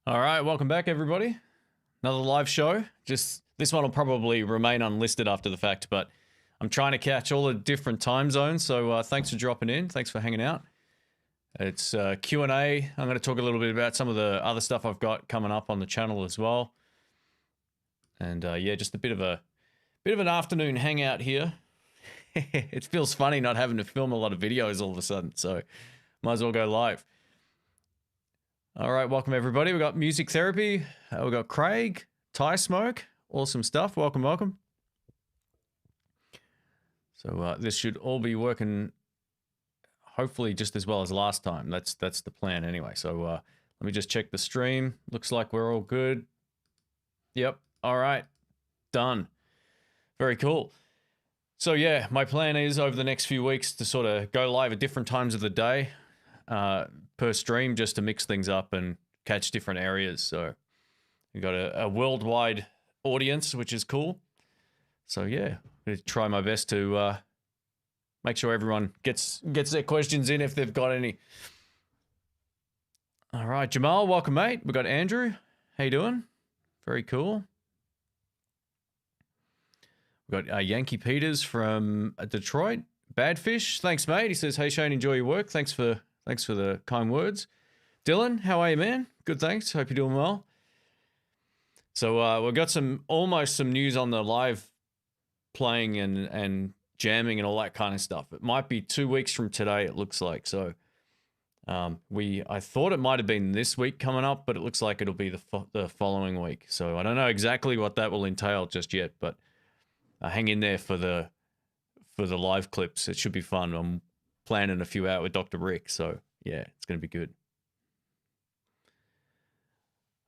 All right, welcome back, everybody. Another live show. Just this one will probably remain unlisted after the fact, but I'm trying to catch all the different time zones. So thanks for dropping in. Thanks for hanging out. It's Q&A. I'm going to talk a little bit about some of the other stuff I've got coming up on the channel as well. And yeah, just a bit of an afternoon hangout here. It feels funny not having to film a lot of videos all of a sudden, so might as well go live. All right, welcome everybody. We got Music Therapy. We got Craig, Thai Smoke, awesome stuff. Welcome, welcome. So this should all be working, hopefully just as well as last time. That's the plan anyway. So let me just check the stream. Looks like we're all good. Yep. All right. Done. Very cool. So yeah, my plan is over the next few weeks to sort of go live at different times of the day per stream, just to mix things up and catch different areas. So we got a worldwide audience, which is cool. So yeah, I'm gonna try my best to make sure everyone gets their questions in if they've got any. All right, Jamal, welcome, mate. We got Andrew. How you doing? Very cool. We got Yankee Peters from Detroit. Badfish, thanks, mate. He says, "Hey Shane, enjoy your work. Thanks for the kind words." Dylan, how are you, man? Good, thanks. Hope you're doing well. So we've got almost some news on the live playing and jamming and all that kind of stuff. It might be 2 weeks from today, it looks like. So I thought it might have been this week coming up, but it looks like it'll be the following week. So I don't know exactly what that will entail just yet, but hang in there for the live clips. It should be fun. I'm planning a few out with Dr. Rick, so yeah, it's going to be good.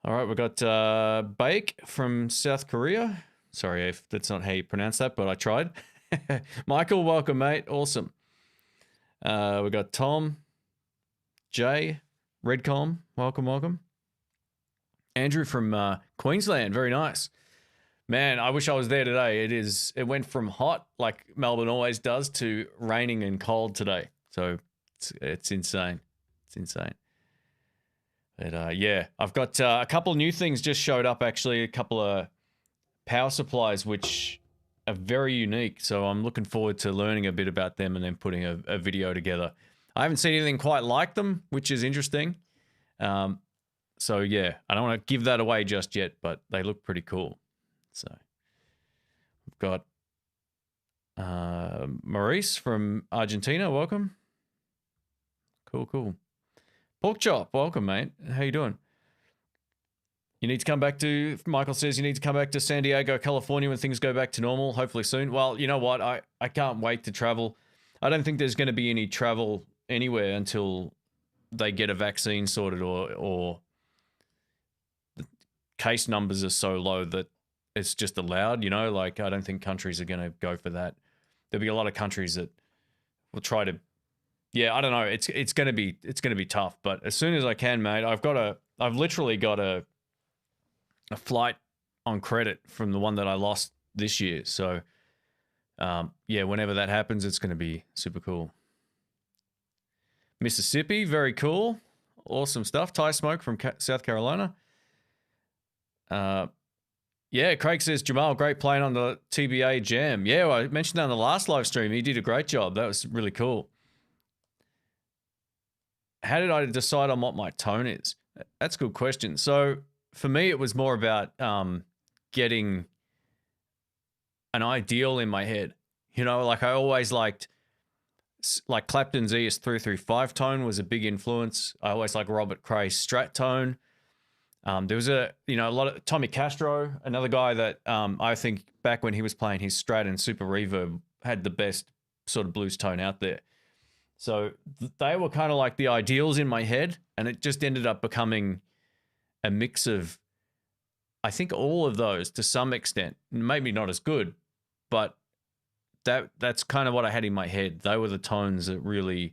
All right, we've got Bake from South Korea. Sorry if that's not how you pronounce that, but I tried. Michael, welcome, mate. Awesome. We got Tom, Jay, Redcom, welcome, welcome. Andrew from Queensland, very nice. Man, I wish I was there today. It went from hot, like Melbourne always does, to raining and cold today. So it's insane. It's insane. But yeah, I've got a couple of new things just showed up, actually. A couple of power supplies, which are very unique. So I'm looking forward to learning a bit about them and then putting a video together. I haven't seen anything quite like them, which is interesting. So yeah, I don't want to give that away just yet, but they look pretty cool. So we've got Maurice from Argentina. Welcome. Cool, cool. Pork Chop, welcome, mate. How you doing? Michael says you need to come back to San Diego, California when things go back to normal, hopefully soon. Well, you know what? I can't wait to travel. I don't think there's going to be any travel anywhere until they get a vaccine sorted or the case numbers are so low that it's just allowed, you know, like I don't think countries are going to go for that. There'll be a lot of countries that will try to, yeah, I don't know. It's going to be tough, but as soon as I can, mate, I've literally got a flight on credit from the one that I lost this year. So yeah, whenever that happens, it's going to be super cool. Mississippi, very cool. Awesome stuff. Thai Smoke from South Carolina. Yeah, Craig says, Jamal, great playing on the TBA Jam. Yeah, well, I mentioned that on the last live stream. He did a great job. That was really cool. How did I decide on what my tone is? That's a good question. So for me, it was more about getting an ideal in my head. You know, like I always liked, like Clapton's ES335 tone was a big influence. I always liked Robert Cray's Strat tone. There was a lot of Tommy Castro, another guy that I think back when he was playing his Strat and Super Reverb had the best sort of blues tone out there. So they were kind of like the ideals in my head, and it just ended up becoming a mix of, I think, all of those to some extent. Maybe not as good, but that's kind of what I had in my head. They were the tones that really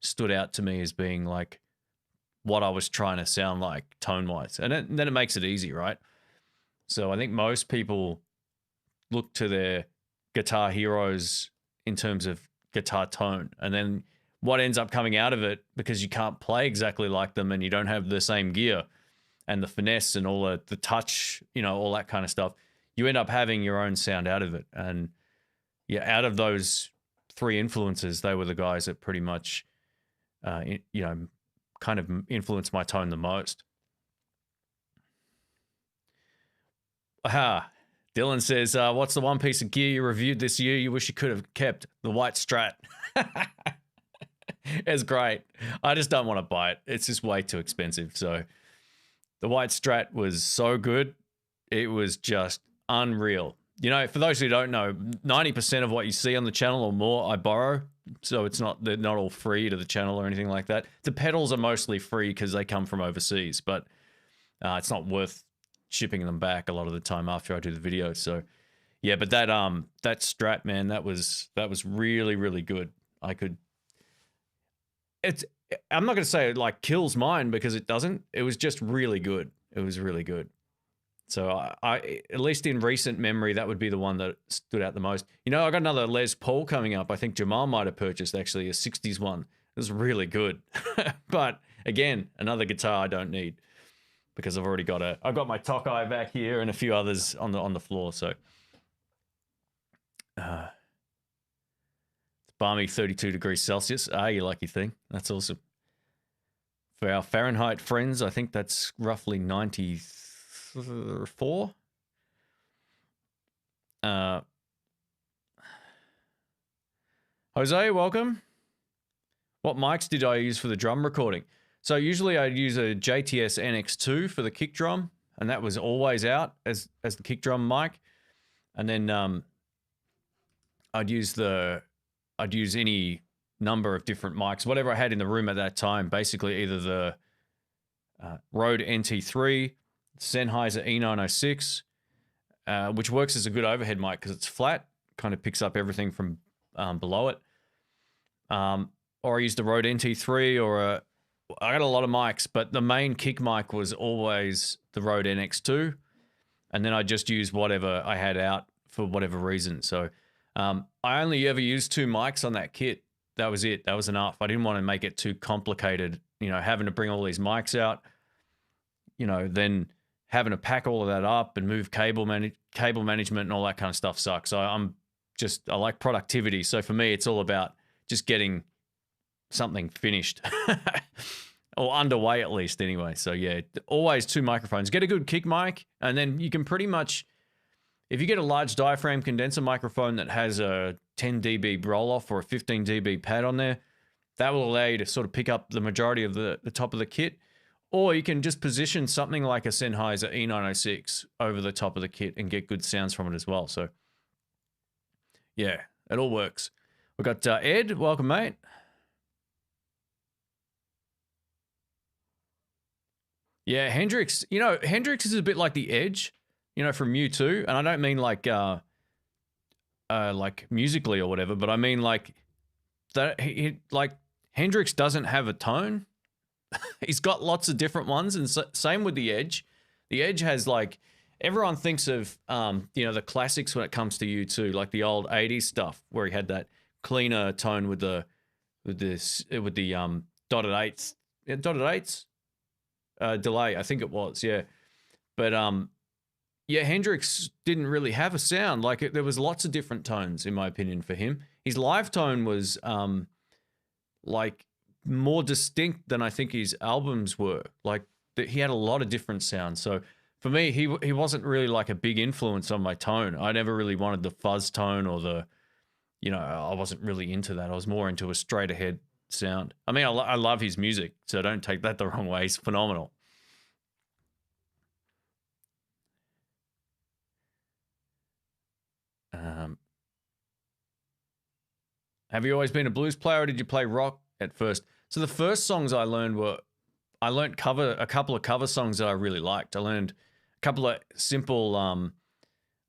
stood out to me as being like what I was trying to sound like tone-wise. And then it makes it easy, right? So I think most people look to their guitar heroes in terms of guitar tone. And then what ends up coming out of it, because you can't play exactly like them and you don't have the same gear, and the finesse and all the touch, all that kind of stuff, you end up having your own sound out of it. And yeah, out of those three influences, they were the guys that pretty much, kind of influenced my tone the most. Aha. Dylan says, what's the one piece of gear you reviewed this year you wish you could have kept? The white Strat. It's great. I just don't want to buy it. It's just way too expensive. So the white Strat was so good. It was just unreal. For those who don't know, 90% of what you see on the channel or more, I borrow. So they're not all free to the channel or anything like that. The pedals are mostly free because they come from overseas, but it's not worth shipping them back a lot of the time after I do the video. So yeah, but that Strat, man, that was really, really good. I'm not going to say it like kills mine because it doesn't. It was just really good. It was really good. So I at least in recent memory, that would be the one that stood out the most. I got another Les Paul coming up. I think Jamal might have purchased actually a 60s one. It was really good. But again, another guitar I don't need because I've already I've got my Tokai back here and a few others on the floor. So it's balmy 32 degrees Celsius. You lucky thing. That's awesome. For our Fahrenheit friends, I think that's roughly 94. Jose, welcome. What mics did I use for the drum recording? So usually I'd use a JTS NX2 for the kick drum, and that was always out as the kick drum mic. And then I'd use any number of different mics, whatever I had in the room at that time. Basically, either the Rode NT3, Sennheiser E906, which works as a good overhead mic because it's flat, kind of picks up everything from below it. Or I used the Rode NT3 I got a lot of mics, but the main kick mic was always the Rode NX2. And then I just used whatever I had out for whatever reason. So I only ever used 2 mics on that kit. That was it. That was enough. I didn't want to make it too complicated, having to bring all these mics out, then having to pack all of that up and move cable management and all that kind of stuff sucks. So I like productivity. So for me, it's all about just getting something finished or underway at least anyway. So yeah, always 2 microphones. Get a good kick mic, and then you can pretty much, if you get a large diaphragm condenser microphone that has a 10 dB roll-off or a 15 dB pad on there, that will allow you to sort of pick up the majority of the top of the kit. Or you can just position something like a Sennheiser E906 over the top of the kit and get good sounds from it as well. So yeah, it all works. We've got Ed. Welcome, mate. Yeah, Hendrix. Hendrix is a bit like the Edge, from U2. And I don't mean like musically or whatever, but I mean like that. Like Hendrix doesn't have a tone. He's got lots of different ones, and same with the Edge. The Edge has like, everyone thinks of the classics when it comes to U2, like the old 80s stuff where he had that cleaner tone with the dotted eighths. Yeah, dotted eighths. Delay, I think it was, yeah. But Hendrix didn't really have a sound. Like there was lots of different tones, in my opinion, for him. His live tone was like more distinct than I think his albums were. Like he had a lot of different sounds. So for me, he wasn't really like a big influence on my tone. I never really wanted the fuzz tone or the, I wasn't really into that. I was more into a straight ahead sound. I mean, I love his music, so don't take that the wrong way. He's phenomenal. Have you always been a blues player, or did you play rock at first? So the first songs I learned a couple of cover songs that I really liked. I learned a couple of simple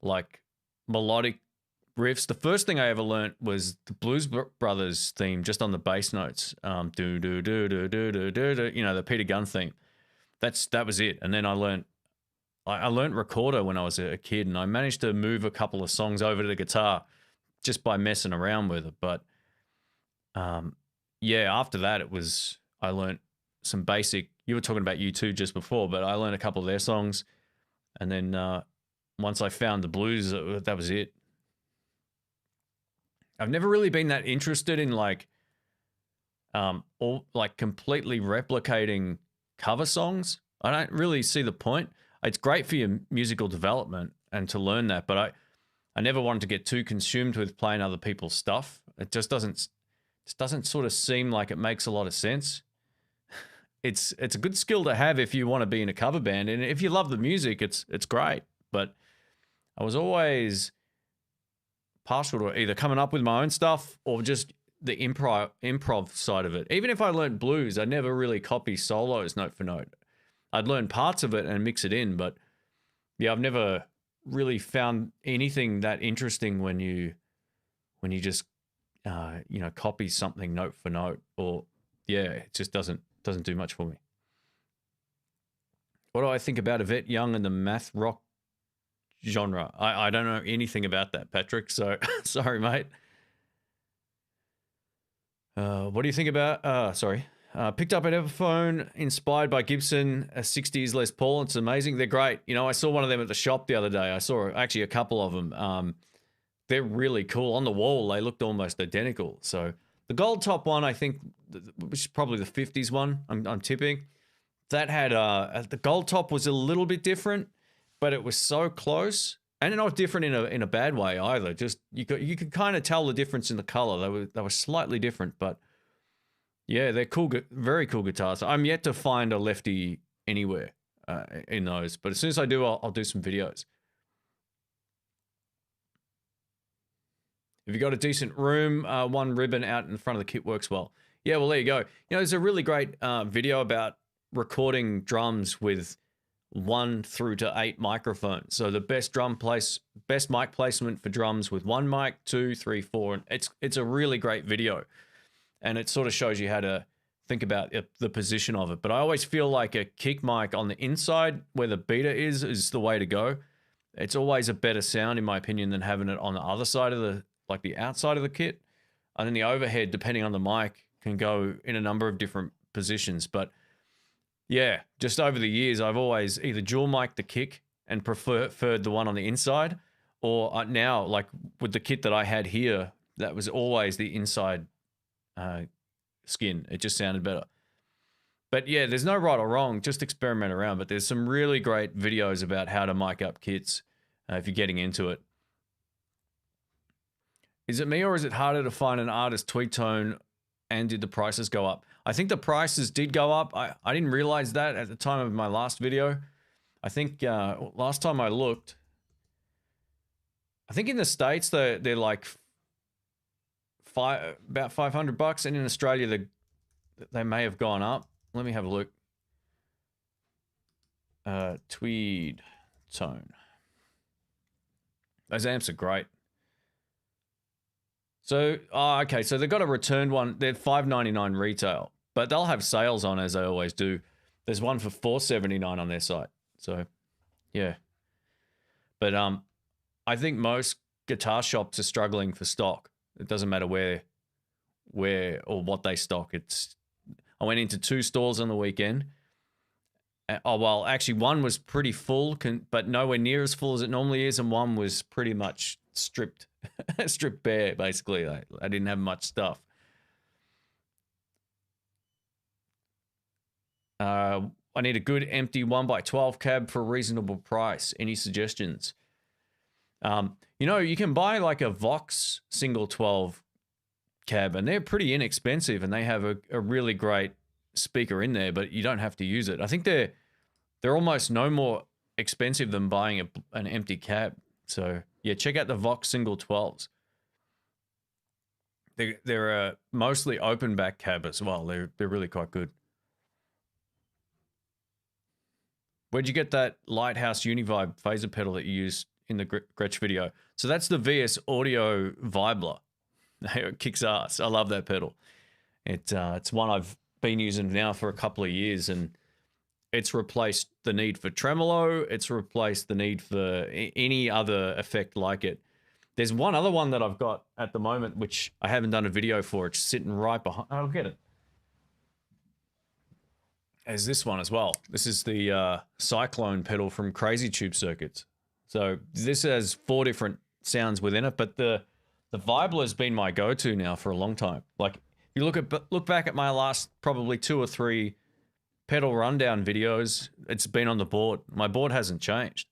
like melodic riffs. The first thing I ever learned was the Blues Brothers theme, just on the bass notes. Do do do do do do do do. The Peter Gunn theme. That was it. And then I learned recorder when I was a kid, and I managed to move a couple of songs over to the guitar just by messing around with it. But after that I learned some basic. You were talking about U2 just before, but I learned a couple of their songs, and then once I found the blues, that was it. I've never really been that interested in like all like completely replicating cover songs. I don't really see the point. It's great for your musical development and to learn that, but I never wanted to get too consumed with playing other people's stuff. It just doesn't sort of seem like it makes a lot of sense. It's a good skill to have if you want to be in a cover band, and if you love the music, it's great. But I was always partial to either coming up with my own stuff or just the improv side of it. Even if I learned blues, I never really copy solos note for note. I'd learn parts of it and mix it in, but yeah, I've never really found anything that interesting when you just copy something note for note, or yeah, it just doesn't do much for me. What do I think about Yvette Young and the math rock genre? I don't know anything about that, Patrick, so sorry, mate. What do you think about picked up an Epiphone inspired by Gibson, a 60s Les Paul. It's amazing. They're great. You know, I saw one of them at the shop the other day. I saw actually a couple of them. They're really cool. On the wall, they looked almost identical. So the gold top one, I think, which is probably the 50s one, I'm tipping, that had the gold top was a little bit different, but it was so close, and not different in a bad way either. Just you could kind of tell the difference in the color. They were slightly different, but yeah, they're cool, very cool guitars. I'm yet to find a lefty anywhere in those, but as soon as I do, I'll do some videos. If you got a decent room, one ribbon out in front of the kit works well. Yeah, well, there you go. You know, there's a really great video about recording drums with 1 through to 8 microphones. So the best mic placement for drums with 1 mic, 2, 3, 4. And it's a really great video, and it sort of shows you how to think about the position of it. But I always feel like a kick mic on the inside where the beater is the way to go. It's always a better sound, in my opinion, than having it on the other side of the outside of the kit. And then the overhead, depending on the mic, can go in a number of different positions. But yeah, just over the years, I've always either dual mic'd the kick and preferred the one on the inside, or now, like with the kit that I had here, that was always the inside skin. It just sounded better. But yeah, there's no right or wrong, just experiment around. But there's some really great videos about how to mic up kits if you're getting into it. Is it me, or is it harder to find an artist tweak tone, and did the prices go up? I think the prices did go up. I didn't realize that at the time of my last video. I think last time I looked, I think in the States they're like about $500, and in Australia they may have gone up. Let me have a look. Tweed tone. Those amps are great. So, okay, so they've got a returned one. They're $5.99 retail, but they'll have sales on, as they always do. There's one for $4.79 on their site. So, yeah. But I think most guitar shops are struggling for stock. It doesn't matter where or what they stock. I went into 2 stores on the weekend. Well, actually, one was pretty full, but nowhere near as full as it normally is, and one was pretty much stripped bare, basically. I didn't have much stuff. I need a good empty 1x12 cab for a reasonable price. Any suggestions? You can buy like a Vox single 12 cab, and they're pretty inexpensive, and they have a really great speaker in there, but you don't have to use it. I think they're almost no more expensive than buying an empty cab. So yeah, check out the Vox single 12s. They're a mostly open back cab as well. They're really quite good. Where'd you get that Lighthouse Univibe phaser pedal that you used in the Gretsch video? So that's the VS Audio Vibler. It kicks ass. I love that pedal. It's one I've been using now for a couple of years, and it's replaced the need for tremolo. It's replaced the need for any other effect like it. There's one other one that I've got at the moment, which I haven't done a video for. It's sitting right behind. I'll get it. There's this one as well. This is the Cyclone pedal from Crazy Tube Circuits. So this has 4 different sounds within it, but the Vibler has been my go-to now for a long time. Like, if you look back at my last probably 2 or 3 pedal rundown videos, it's been on the board. My board hasn't changed.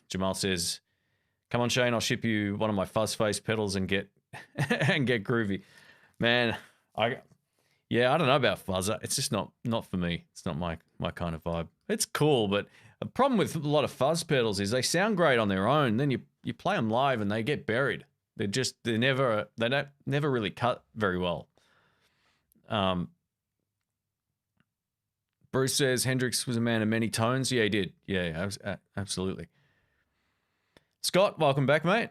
Jamal says, "Come on, Shane, I'll ship you one of my fuzz face pedals and get and get groovy." Man, I don't know about fuzz. It's just not for me. It's not my kind of vibe. It's cool, but the problem with a lot of fuzz pedals is they sound great on their own. Then you play them live and they get buried. They don't never really cut very well. Bruce says Hendrix was a man of many tones. Yeah, he did. Yeah, absolutely. Scott, welcome back, mate.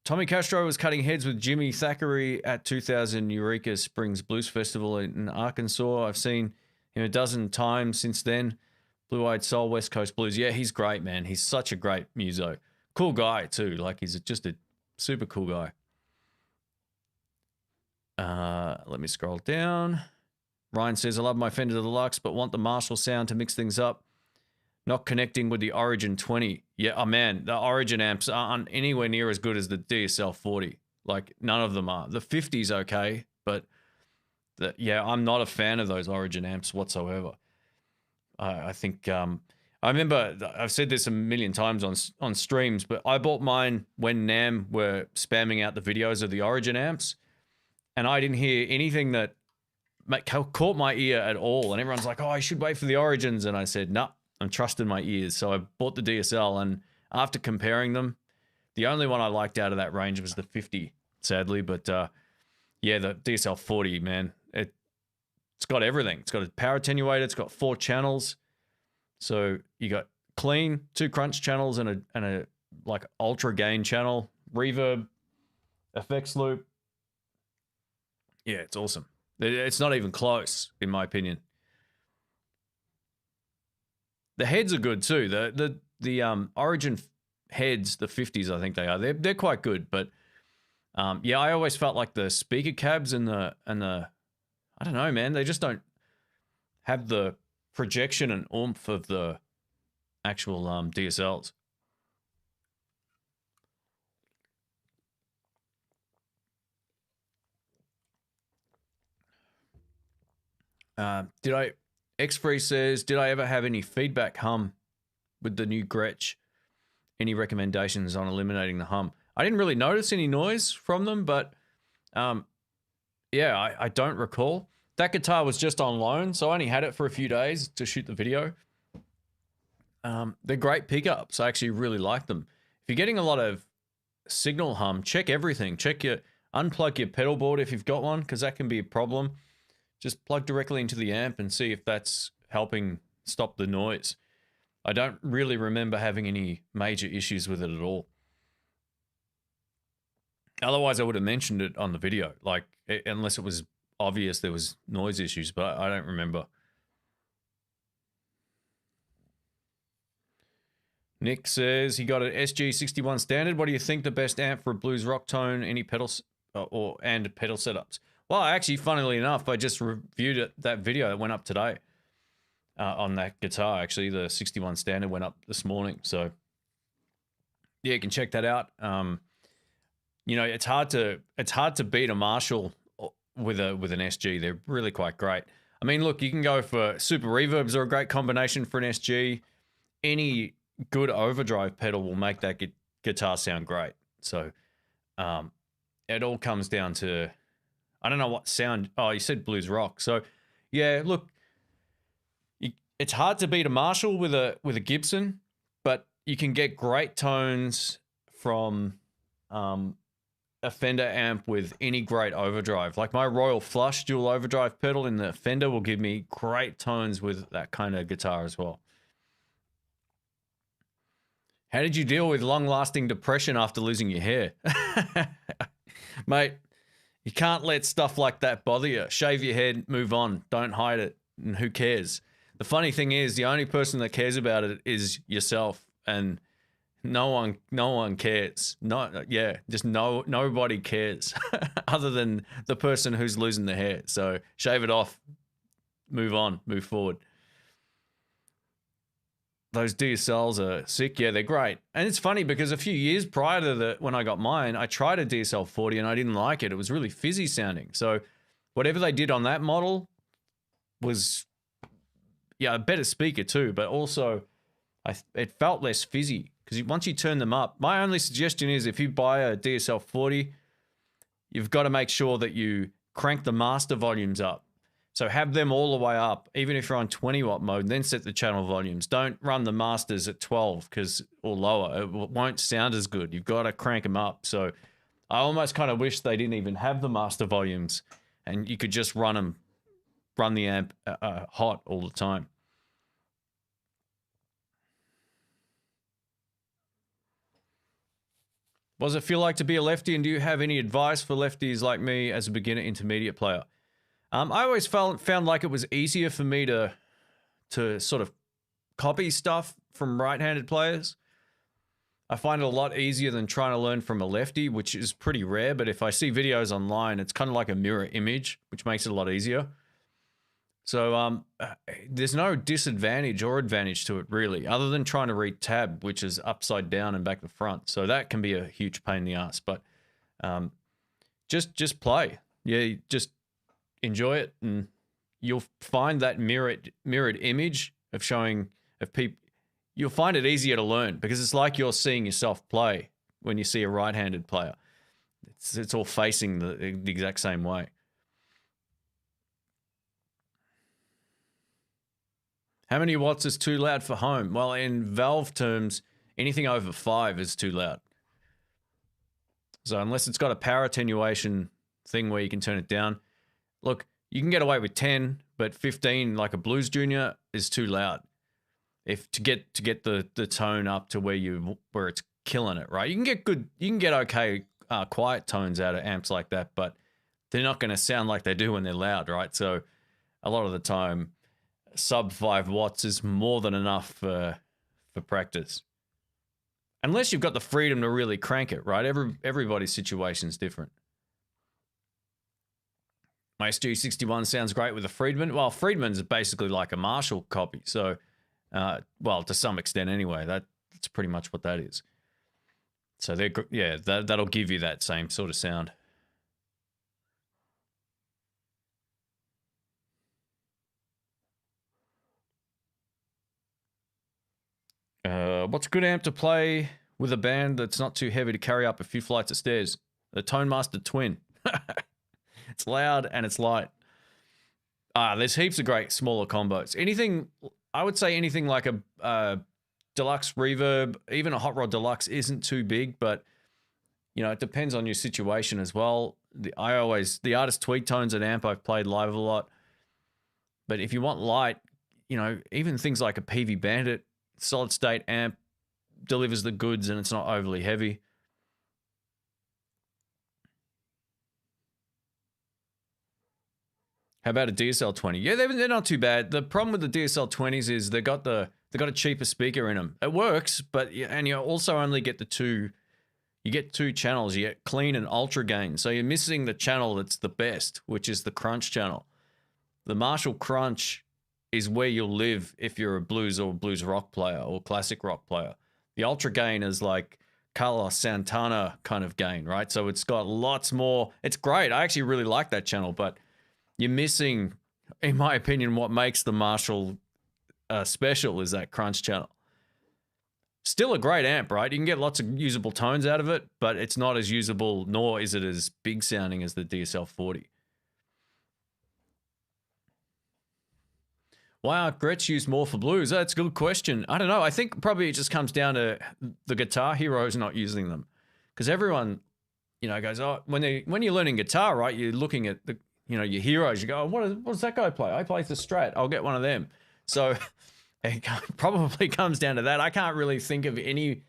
Tommy Castro was cutting heads with Jimmy Thackeray at 2000 Eureka Springs Blues Festival in Arkansas. I've seen him a dozen times since then. Blue-Eyed Soul, West Coast Blues. Yeah, he's great, man. He's such a great muso. Cool guy, too. Like, he's just a super cool guy. Let me scroll down. Ryan says, I love my Fender Deluxe, but want the Marshall sound to mix things up. Not connecting with the Origin 20. Yeah, oh man, the Origin amps aren't anywhere near as good as the DSL 40. Like, none of them are. The 50's okay, but I'm not a fan of those Origin amps whatsoever. I think I remember I've said this a million times on streams, but I bought mine when NAMM were spamming out the videos of the Origin amps, and I didn't hear anything that caught my ear at all. And everyone's like, "Oh, I should wait for the Origins," and I said, "No, I'm trusting my ears." So I bought the DSL, and after comparing them, the only one I liked out of that range was the 50, sadly. But the DSL 40, man, it's got everything. It's got a power attenuator. It's got 4 channels. So you got clean, 2 crunch channels and a like ultra gain channel, reverb, effects loop. Yeah, it's awesome. It's not even close, in my opinion. The heads are good too. The Origin heads, the 50s, I think they are. They're quite good, but I always felt like the speaker cabs and the I don't know, man. They just don't have the projection and oomph of the actual DSLs. X-Free says, did I ever have any feedback hum with the new Gretsch? Any recommendations on eliminating the hum? I didn't really notice any noise from them, but I don't recall. That guitar was just on loan, so I only had it for a few days to shoot the video. They're great pickups. I actually really like them. If you're getting a lot of signal hum, check everything. Unplug your pedal board if you've got one, because that can be a problem. Just plug directly into the amp and see if that's helping stop the noise. I don't really remember having any major issues with it at all. Otherwise, I would have mentioned it on the video, like, unless it was obvious there was noise issues, but I don't remember. Nick says he got an SG61 standard. What do you think the best amp for a blues rock tone? Any pedals and pedal setups? Well, actually, funnily enough, I just reviewed that video that went up today on that guitar. Actually, the 61 standard went up this morning. So, yeah, you can check that out. It's hard to beat a Marshall with an SG. They're really quite great. I mean, look, you can go for super reverbs are a great combination for an SG. Any good overdrive pedal will make that guitar sound great. So, it all comes down to, I don't know what sound. Oh, you said blues rock. So, yeah, look, it's hard to beat a Marshall with a Gibson, but you can get great tones from a Fender amp with any great overdrive. Like my Royal Flush dual overdrive pedal in the Fender will give me great tones with that kind of guitar as well. How did you deal with long-lasting depression after losing your hair? Mate, you can't let stuff like that bother you. Shave your head, move on. Don't hide it. And who cares? The funny thing is, the only person that cares about it is yourself. And no one cares. Not yeah, just nobody cares other than the person who's losing the hair. So shave it off, move on, move forward. Those DSLs are sick. Yeah, they're great. And it's funny because a few years prior to when I got mine, I tried a DSL 40 and I didn't like it. It was really fizzy sounding. So whatever they did on that model was, yeah, a better speaker too, but also it felt less fizzy because once you turn them up, my only suggestion is if you buy a DSL 40, you've got to make sure that you crank the master volumes up. So have them all the way up, even if you're on 20 watt mode, then set the channel volumes. Don't run the masters at 12 or lower. It won't sound as good. You've got to crank them up. So I almost kind of wish they didn't even have the master volumes and you could just run the amp hot all the time. What does it feel like to be a lefty, and do you have any advice for lefties like me as a beginner intermediate player? I always found like it was easier for me to sort of copy stuff from right-handed players. I find it a lot easier than trying to learn from a lefty, which is pretty rare, but if I see videos online, it's kind of like a mirror image, which makes it a lot easier. So there's no disadvantage or advantage to it, really, other than trying to read tab, which is upside down and back to front. So that can be a huge pain in the ass, but just play. Yeah, just enjoy it, and you'll find that mirrored image of people. You'll find it easier to learn because it's like you're seeing yourself play when you see a right-handed player. It's all facing the exact same way. How many watts is too loud for home? Well, in valve terms, anything over 5 is too loud. So unless it's got a power attenuation thing where you can turn it down, look, you can get away with 10, but 15, like a Blues Junior, is too loud. If to get the tone up to where it's killing it, right? You can get okay quiet tones out of amps like that, but they're not going to sound like they do when they're loud, right? So a lot of the time, sub 5 watts is more than enough for practice. Unless you've got the freedom to really crank it, right? Everybody's situation is different. My SG61 sounds great with a Friedman. Well, Friedman's basically like a Marshall copy. So, well, to some extent anyway, that's pretty much what that is. So that'll give you that same sort of sound. What's a good amp to play with a band that's not too heavy to carry up a few flights of stairs? The Tone Master Twin. It's loud and it's light. There's heaps of great smaller combos. I would say anything like a deluxe reverb, even a Hot Rod Deluxe isn't too big, but it depends on your situation as well. The Artist Tweed Tone's an amp I've played live a lot. But if you want light, even things like a PV Bandit, solid state amp, delivers the goods and it's not overly heavy. How about a DSL 20? Yeah, they're not too bad. The problem with the DSL 20s is they got a cheaper speaker in them. It works, and you also only get two channels. You get clean and ultra gain. So you're missing the channel that's the best, which is the crunch channel. The Marshall Crunch is where you'll live if you're a blues or blues rock player or classic rock player. The ultra gain is like Carlos Santana kind of gain, right? So it's got lots more. It's great. I actually really like that channel, but you're missing, in my opinion, what makes the Marshall special is that crunch channel. Still a great amp, right? You can get lots of usable tones out of it, but it's not as usable, nor is it as big sounding as the DSL 40. Why aren't Gretsch used more for blues? That's a good question. I don't know. I think probably it just comes down to the guitar heroes not using them. Because everyone, goes, oh, when you're learning guitar, right, you're looking at your heroes. You go, oh, what does that guy play? I play the Strat. I'll get one of them. So it probably comes down to that. I can't really think of any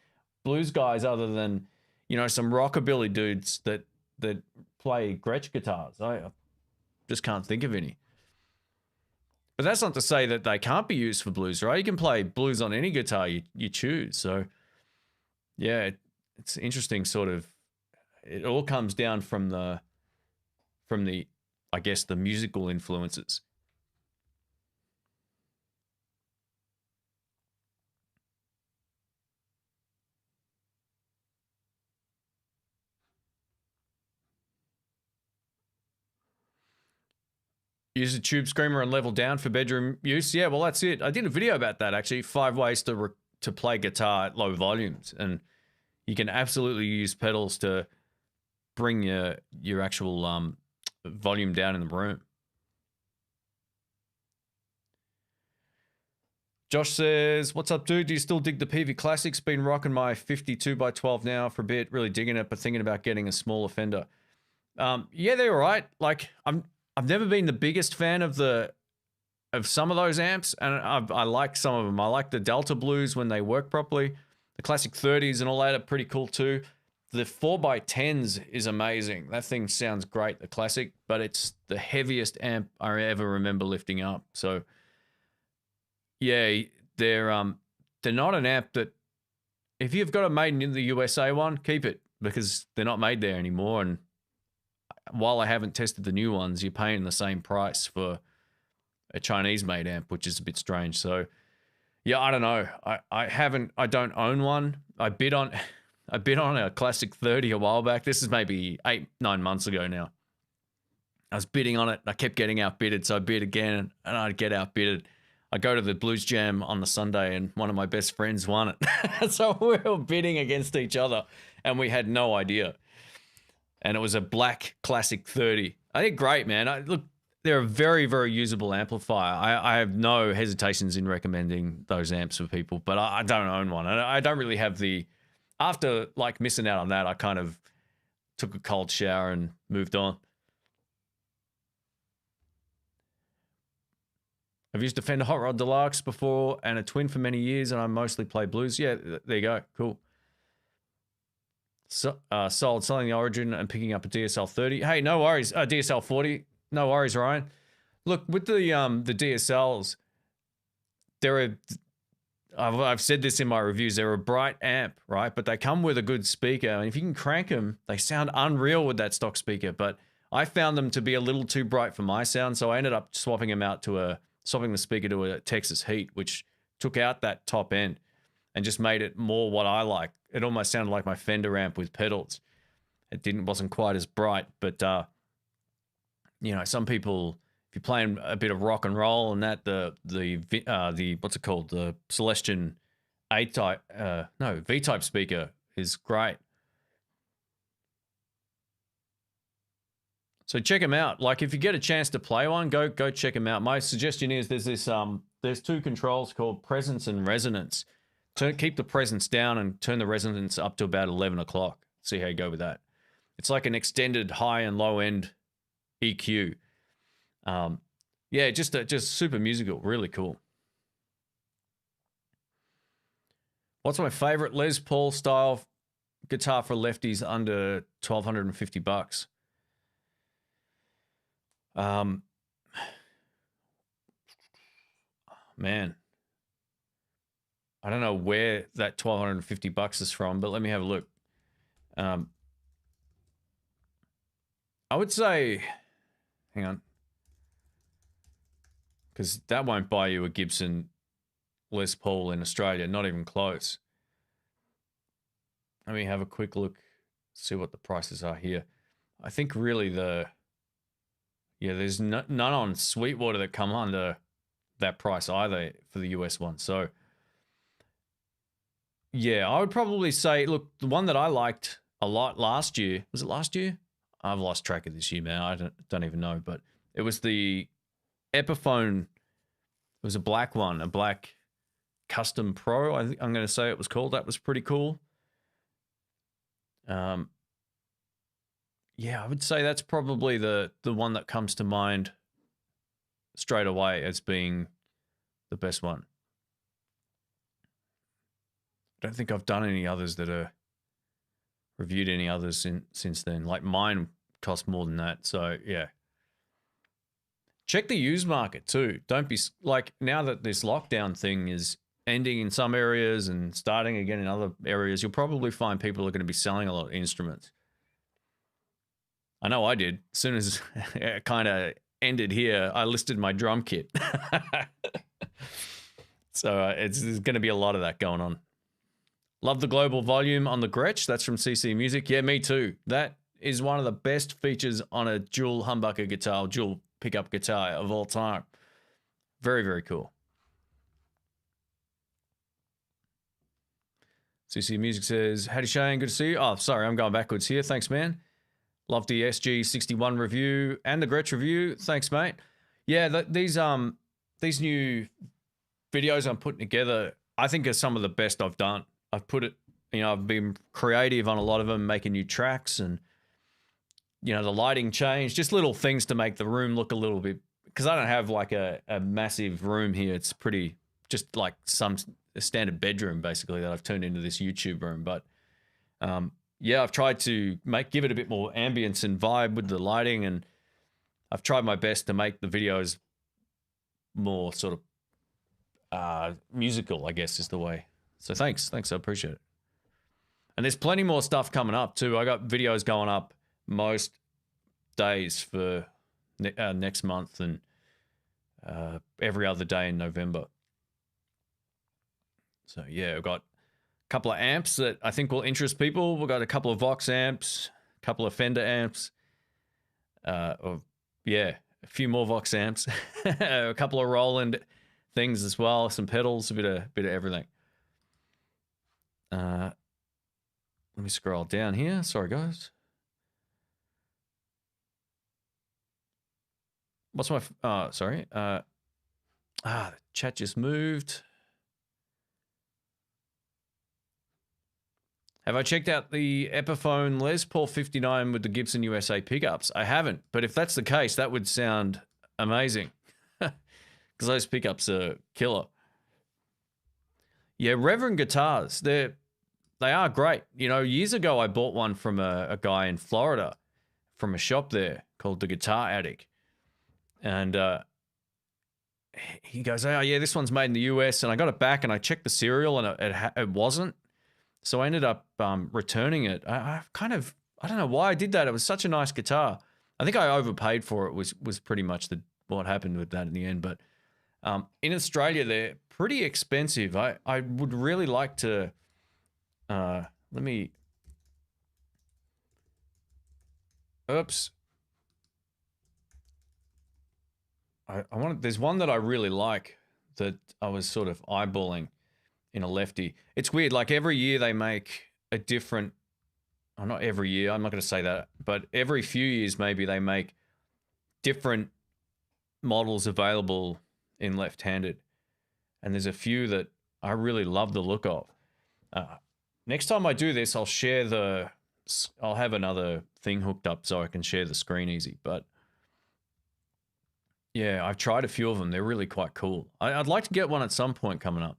blues guys other than, some rockabilly dudes that play Gretsch guitars. I just can't think of any. But that's not to say that they can't be used for blues, right? You can play blues on any guitar you choose. So Yeah, it's interesting. Sort of, it all comes down from the, I guess, the musical influences. Use a tube screamer and level down for bedroom use. Yeah, well, that's it. I did a video about that actually. 5 ways to play guitar at low volumes, and you can absolutely use pedals to bring your actual volume down in the room. Josh says, "What's up, dude? Do you still dig the PV Classics? Been rocking my 52 by 12 now for a bit. Really digging it, but thinking about getting a smaller Fender." Yeah, they're all right. Like I've never been the biggest fan of some of those amps, and I like some of them. I like the Delta Blues when they work properly. The classic 30s and all that are pretty cool too. The 4x10s is amazing. That thing sounds great, the classic, but it's the heaviest amp I ever remember lifting up. So yeah, they're not an amp that, if you've got a made in the USA one, keep it, because they're not made there anymore. And while I haven't tested the new ones, you're paying the same price for a Chinese made amp, which is a bit strange. So yeah, I don't know. I don't own one. I bid on a classic 30 a while back. This is maybe 8-9 months ago now. I was bidding on it. I kept getting outbidded, so I bid again, and I'd get outbidded. I go to the Blues Jam on the Sunday, and one of my best friends won it. So we were bidding against each other, and we had no idea. And it was a black classic 30. I think great, man. Look, they're a very, very usable amplifier. I have no hesitations in recommending those amps for people, but I don't own one. I don't really have the... After like missing out on that, I kind of took a cold shower and moved on. I've used a Fender Hot Rod Deluxe before and a Twin for many years, and I mostly play blues. Yeah, there you go. Cool. So, sold, selling the Origin and picking up a DSL 30. Hey, no worries. DSL 40. No worries, Ryan. Look, with the DSLs, I've said this in my reviews, they're a bright amp, right? But they come with a good speaker, and if you can crank them, they sound unreal with that stock speaker. But I found them to be a little too bright for my sound, so I ended up swapping the speaker to a Texas Heat, which took out that top end and just made it more what I like. It almost sounded like my Fender amp with pedals. It wasn't quite as bright, but some people, if you're playing a bit of rock and roll and that, the what's it called, the Celestion V-type speaker is great. So check them out. Like, if you get a chance to play one, go check them out. My suggestion is there's two controls called presence and resonance. Keep the presence down and turn the resonance up to about 11 o'clock. See how you go with that. It's like an extended high and low end EQ. Yeah, just super musical, really cool. What's my favorite Les Paul style guitar for lefties under $1,250? Man, I don't know where that $1,250 is from, but let me have a look. I would say, hang on, because that won't buy you a Gibson Les Paul in Australia, not even close. Let me have a quick look, see what the prices are here. I think really there's none on Sweetwater that come under that price either for the US one. So yeah, I would probably say, look, the one that I liked a lot last year, was it last year? I've lost track of this year, man. I don't even know, but it was the Epiphone. It was a black one, a black Custom Pro, I'm going to say it was called. That was pretty cool. Yeah, I would say that's probably the one that comes to mind straight away as being the best one. I don't think I've done any others that are reviewed any others since then. Like, mine cost more than that. So yeah. Check the used market too. Don't be like, now that this lockdown thing is ending in some areas and starting again in other areas, you'll probably find people are going to be selling a lot of instruments. I know I did. As soon as it kind of ended here, I listed my drum kit. So there's going to be a lot of that going on. Love the global volume on the Gretsch. That's from CC Music. Yeah, me too. That is one of the best features on a dual humbucker guitar, dual pickup guitar of all time. Very, very cool. CC Music says, howdy Shane, good to see you. Oh, sorry, I'm going backwards here. Thanks, man. Love the SG61 review and the Gretsch review. Thanks, mate. Yeah, these new videos I'm putting together, I think are some of the best I've done. I've put it, I've been creative on a lot of them, making new tracks and, the lighting change, just little things to make the room look a little bit, because I don't have like a massive room here. It's pretty, just like a standard bedroom basically that I've turned into this YouTube room. But yeah, I've tried to give it a bit more ambience and vibe with the lighting, and I've tried my best to make the videos more sort of musical, I guess is the way. So thanks, I appreciate it. And there's plenty more stuff coming up too. I got videos going up most days for next month and every other day in November. So yeah, I've got a couple of amps that I think will interest people. We've got a couple of Vox amps, a couple of Fender amps, a few more Vox amps, a couple of Roland things as well, some pedals, a bit of everything. Let me scroll down here. Sorry, guys. What's my... sorry. The chat just moved. Have I checked out the Epiphone Les Paul 59 with the Gibson USA pickups? I haven't, but if that's the case, that would sound amazing. Because those pickups are killer. Yeah, Reverend guitars, they are great. Years ago I bought one from a guy in Florida from a shop there called the Guitar Attic. And he goes, oh yeah, this one's made in the US. And I got it back and I checked the serial and it wasn't. So I ended up returning it. I don't know why I did that. It was such a nice guitar. I think I overpaid for it was pretty much what happened with that in the end. But in Australia, they're pretty expensive. I would really like to, oops. There's one that I really like that I was sort of eyeballing in a lefty. It's weird. Like every year they make a different, not every year, I'm not going to say that, but every few years maybe they make different models available in left-handed. And there's a few that I really love the look of. Next time I do this, I'll have another thing hooked up so I can share the screen easy. But yeah, I've tried a few of them. They're really quite cool. I'd like to get one at some point coming up.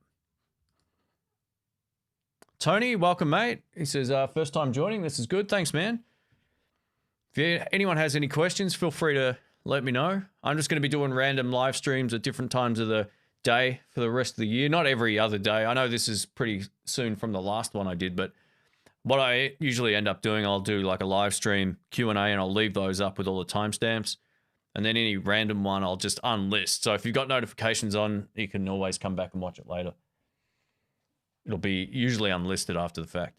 Tony, welcome, mate. He says, first time joining. This is good. Thanks, man. If anyone has any questions, feel free to let me know. I'm just going to be doing random live streams at different times of the day for the rest of the year. Not every other day. I know this is pretty soon from the last one I did, but what I usually end up doing, I'll do like a live stream Q&A and I'll leave those up with all the timestamps. And then any random one, I'll just unlist. So if you've got notifications on, you can always come back and watch it later. It'll be usually unlisted after the fact.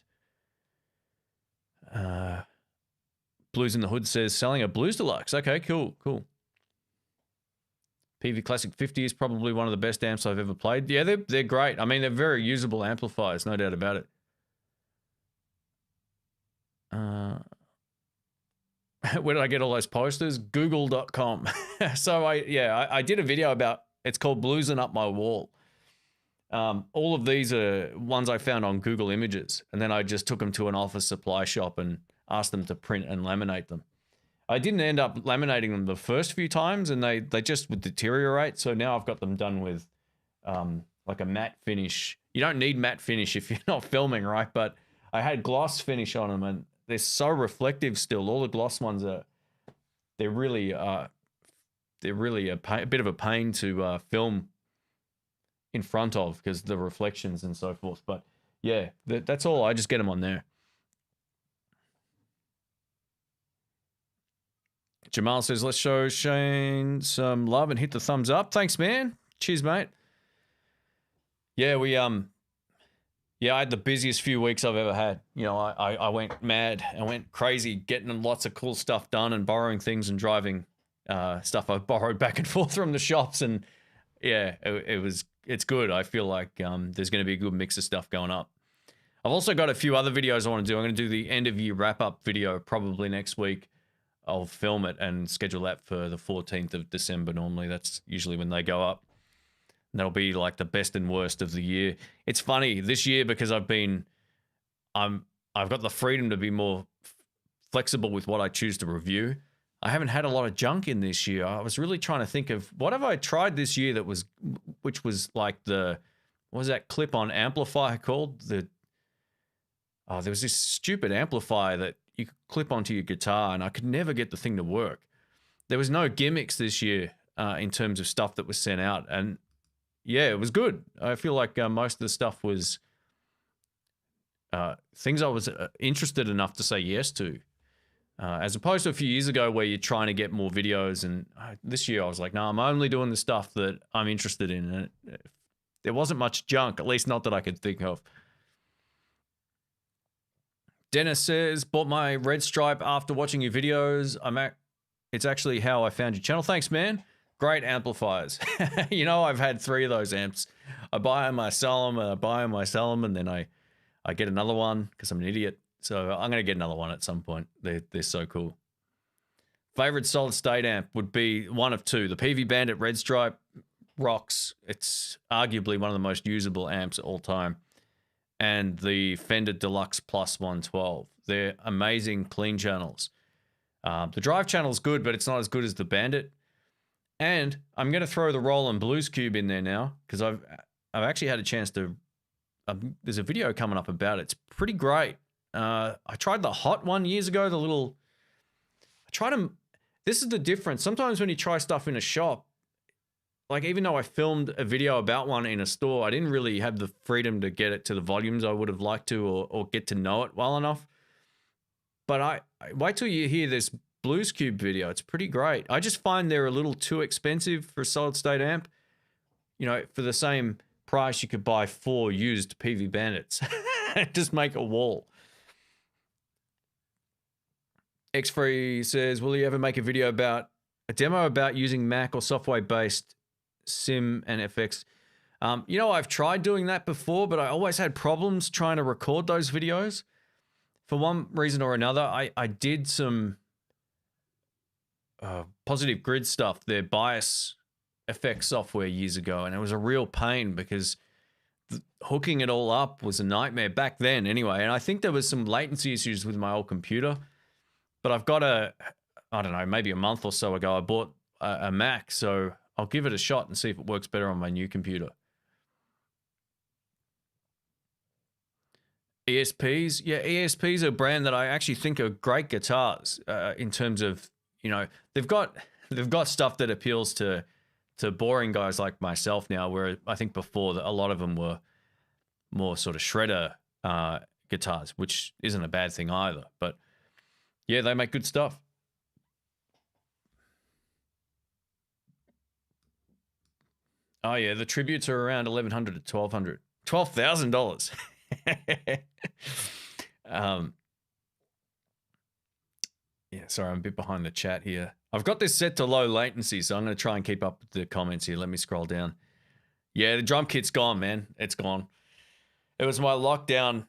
Blues in the Hood says, selling a Blues Deluxe. Okay, cool. PV Classic 50 is probably one of the best amps I've ever played. Yeah, they're great. I mean, they're very usable amplifiers, no doubt about it. Where did I get all those posters? Google.com. So I did a video about, it's called Bluesing Up My Wall. All of these are ones I found on Google Images, and then I just took them to an office supply shop and asked them to print and laminate them. I didn't end up laminating them the first few times, and they just would deteriorate. So now I've got them done with like a matte finish. You don't need matte finish if you're not filming, right? But I had gloss finish on them, and they're so reflective still. All the gloss ones they're really a bit of a pain to film in front of because the reflections and so forth. But yeah, that's all. I just get them on there. Jamal says, let's show Shane some love and hit the thumbs up. Thanks, man. Cheers, mate. Yeah, I had the busiest few weeks I've ever had. You know, I went mad. I went crazy getting lots of cool stuff done and borrowing things and driving stuff I've borrowed back and forth from the shops. And yeah, it's good. I feel like there's going to be a good mix of stuff going up. I've also got a few other videos I want to do. I'm going to do the end of year wrap up video probably next week. I'll film it and schedule that for the 14th of December. Normally, that's usually when they go up. And that'll be like the best and worst of the year. It's funny this year because I've got the freedom to be more flexible with what I choose to review. I haven't had a lot of junk in this year. I was really trying to think of what have I tried this year which was like what was that clip-on amplifier called? There was this stupid amplifier that you could clip onto your guitar, and I could never get the thing to work. There was no gimmicks this year in terms of stuff that was sent out, and yeah, it was good. I feel like most of the stuff was things I was interested enough to say yes to, as opposed to a few years ago where you're trying to get more videos. And this year I was like, no, I'm only doing the stuff that I'm interested in. And there wasn't much junk, at least not that I could think of. Dennis says, bought my red stripe after watching your videos. It's actually how I found your channel. Thanks, man. Great amplifiers. You know, I've had 3 of those amps. I buy them, I sell them, and then I get another one because I'm an idiot. So I'm going to get another one at some point. They're so cool. Favorite solid state amp would be one of 2. The PV Bandit Red Stripe rocks. It's arguably one of the most usable amps of all time. And the Fender Deluxe Plus 112. They're amazing clean channels. The drive channel's good, but it's not as good as the Bandit. And I'm going to throw the Roland Blues Cube in there now because I've actually had a chance to. There's a video coming up about it. It's pretty great. I tried the Hot one years ago. This is the difference. Sometimes when you try stuff in a shop, like even though I filmed a video about one in a store, I didn't really have the freedom to get it to the volumes I would have liked to or get to know it well enough. But I wait till you hear this Blues Cube video. It's pretty great. I just find they're a little too expensive for a solid state amp. You know, for the same price, you could buy 4 used PV Bandits. Just make a wall. X-Free says, will you ever make a video about a demo about using Mac or software-based Sim and FX? You know, I've tried doing that before, but I always had problems trying to record those videos. For one reason or another, I did some Positive Grid stuff, their bias effects software years ago, and it was a real pain because hooking it all up was a nightmare back then anyway. And I think there was some latency issues with my old computer, but I've got I don't know, maybe a month or so ago, I bought a Mac, so I'll give it a shot and see if it works better on my new computer. ESPs, yeah, ESPs are a brand that I actually think are great guitars in terms of, you know, they've got stuff that appeals to boring guys like myself now, where I think before a lot of them were more sort of shredder guitars, which isn't a bad thing either. But yeah, they make good stuff. Oh yeah, the tributes are around $1,100 to $1,200, $12,000. Yeah, sorry, I'm a bit behind the chat here. I've got this set to low latency, so I'm going to try and keep up with the comments here. Let me scroll down. Yeah, the drum kit's gone, man. It's gone. It was my lockdown.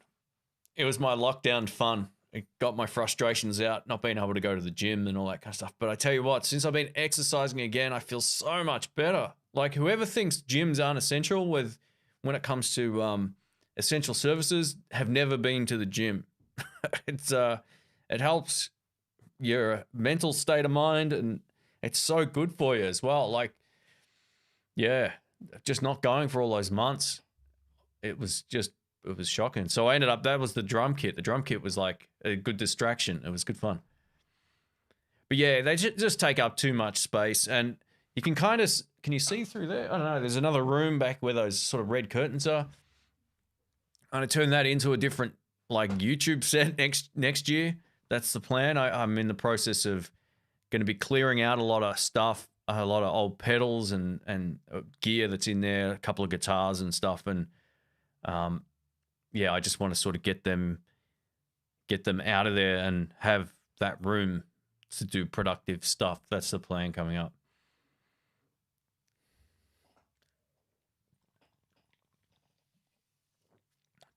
It was my lockdown fun. It got my frustrations out, not being able to go to the gym and all that kind of stuff. But I tell you what, since I've been exercising again, I feel so much better. Like whoever thinks gyms aren't essential when it comes to essential services have never been to the gym. It helps your mental state of mind, and it's so good for you as well. Like, yeah, just not going for all those months, it was shocking. So I ended up, that was the drum kit. The drum kit was like a good distraction. It was good fun. But yeah, they just take up too much space. And You can kind of, can you see through there? I don't know. There's another room back where those sort of red curtains are. I'm going to turn that into a different like YouTube set next year. That's the plan. I'm in the process of going to be clearing out a lot of stuff, a lot of old pedals and gear that's in there, a couple of guitars and stuff. And yeah, I just want to sort of get them out of there and have that room to do productive stuff. That's the plan coming up.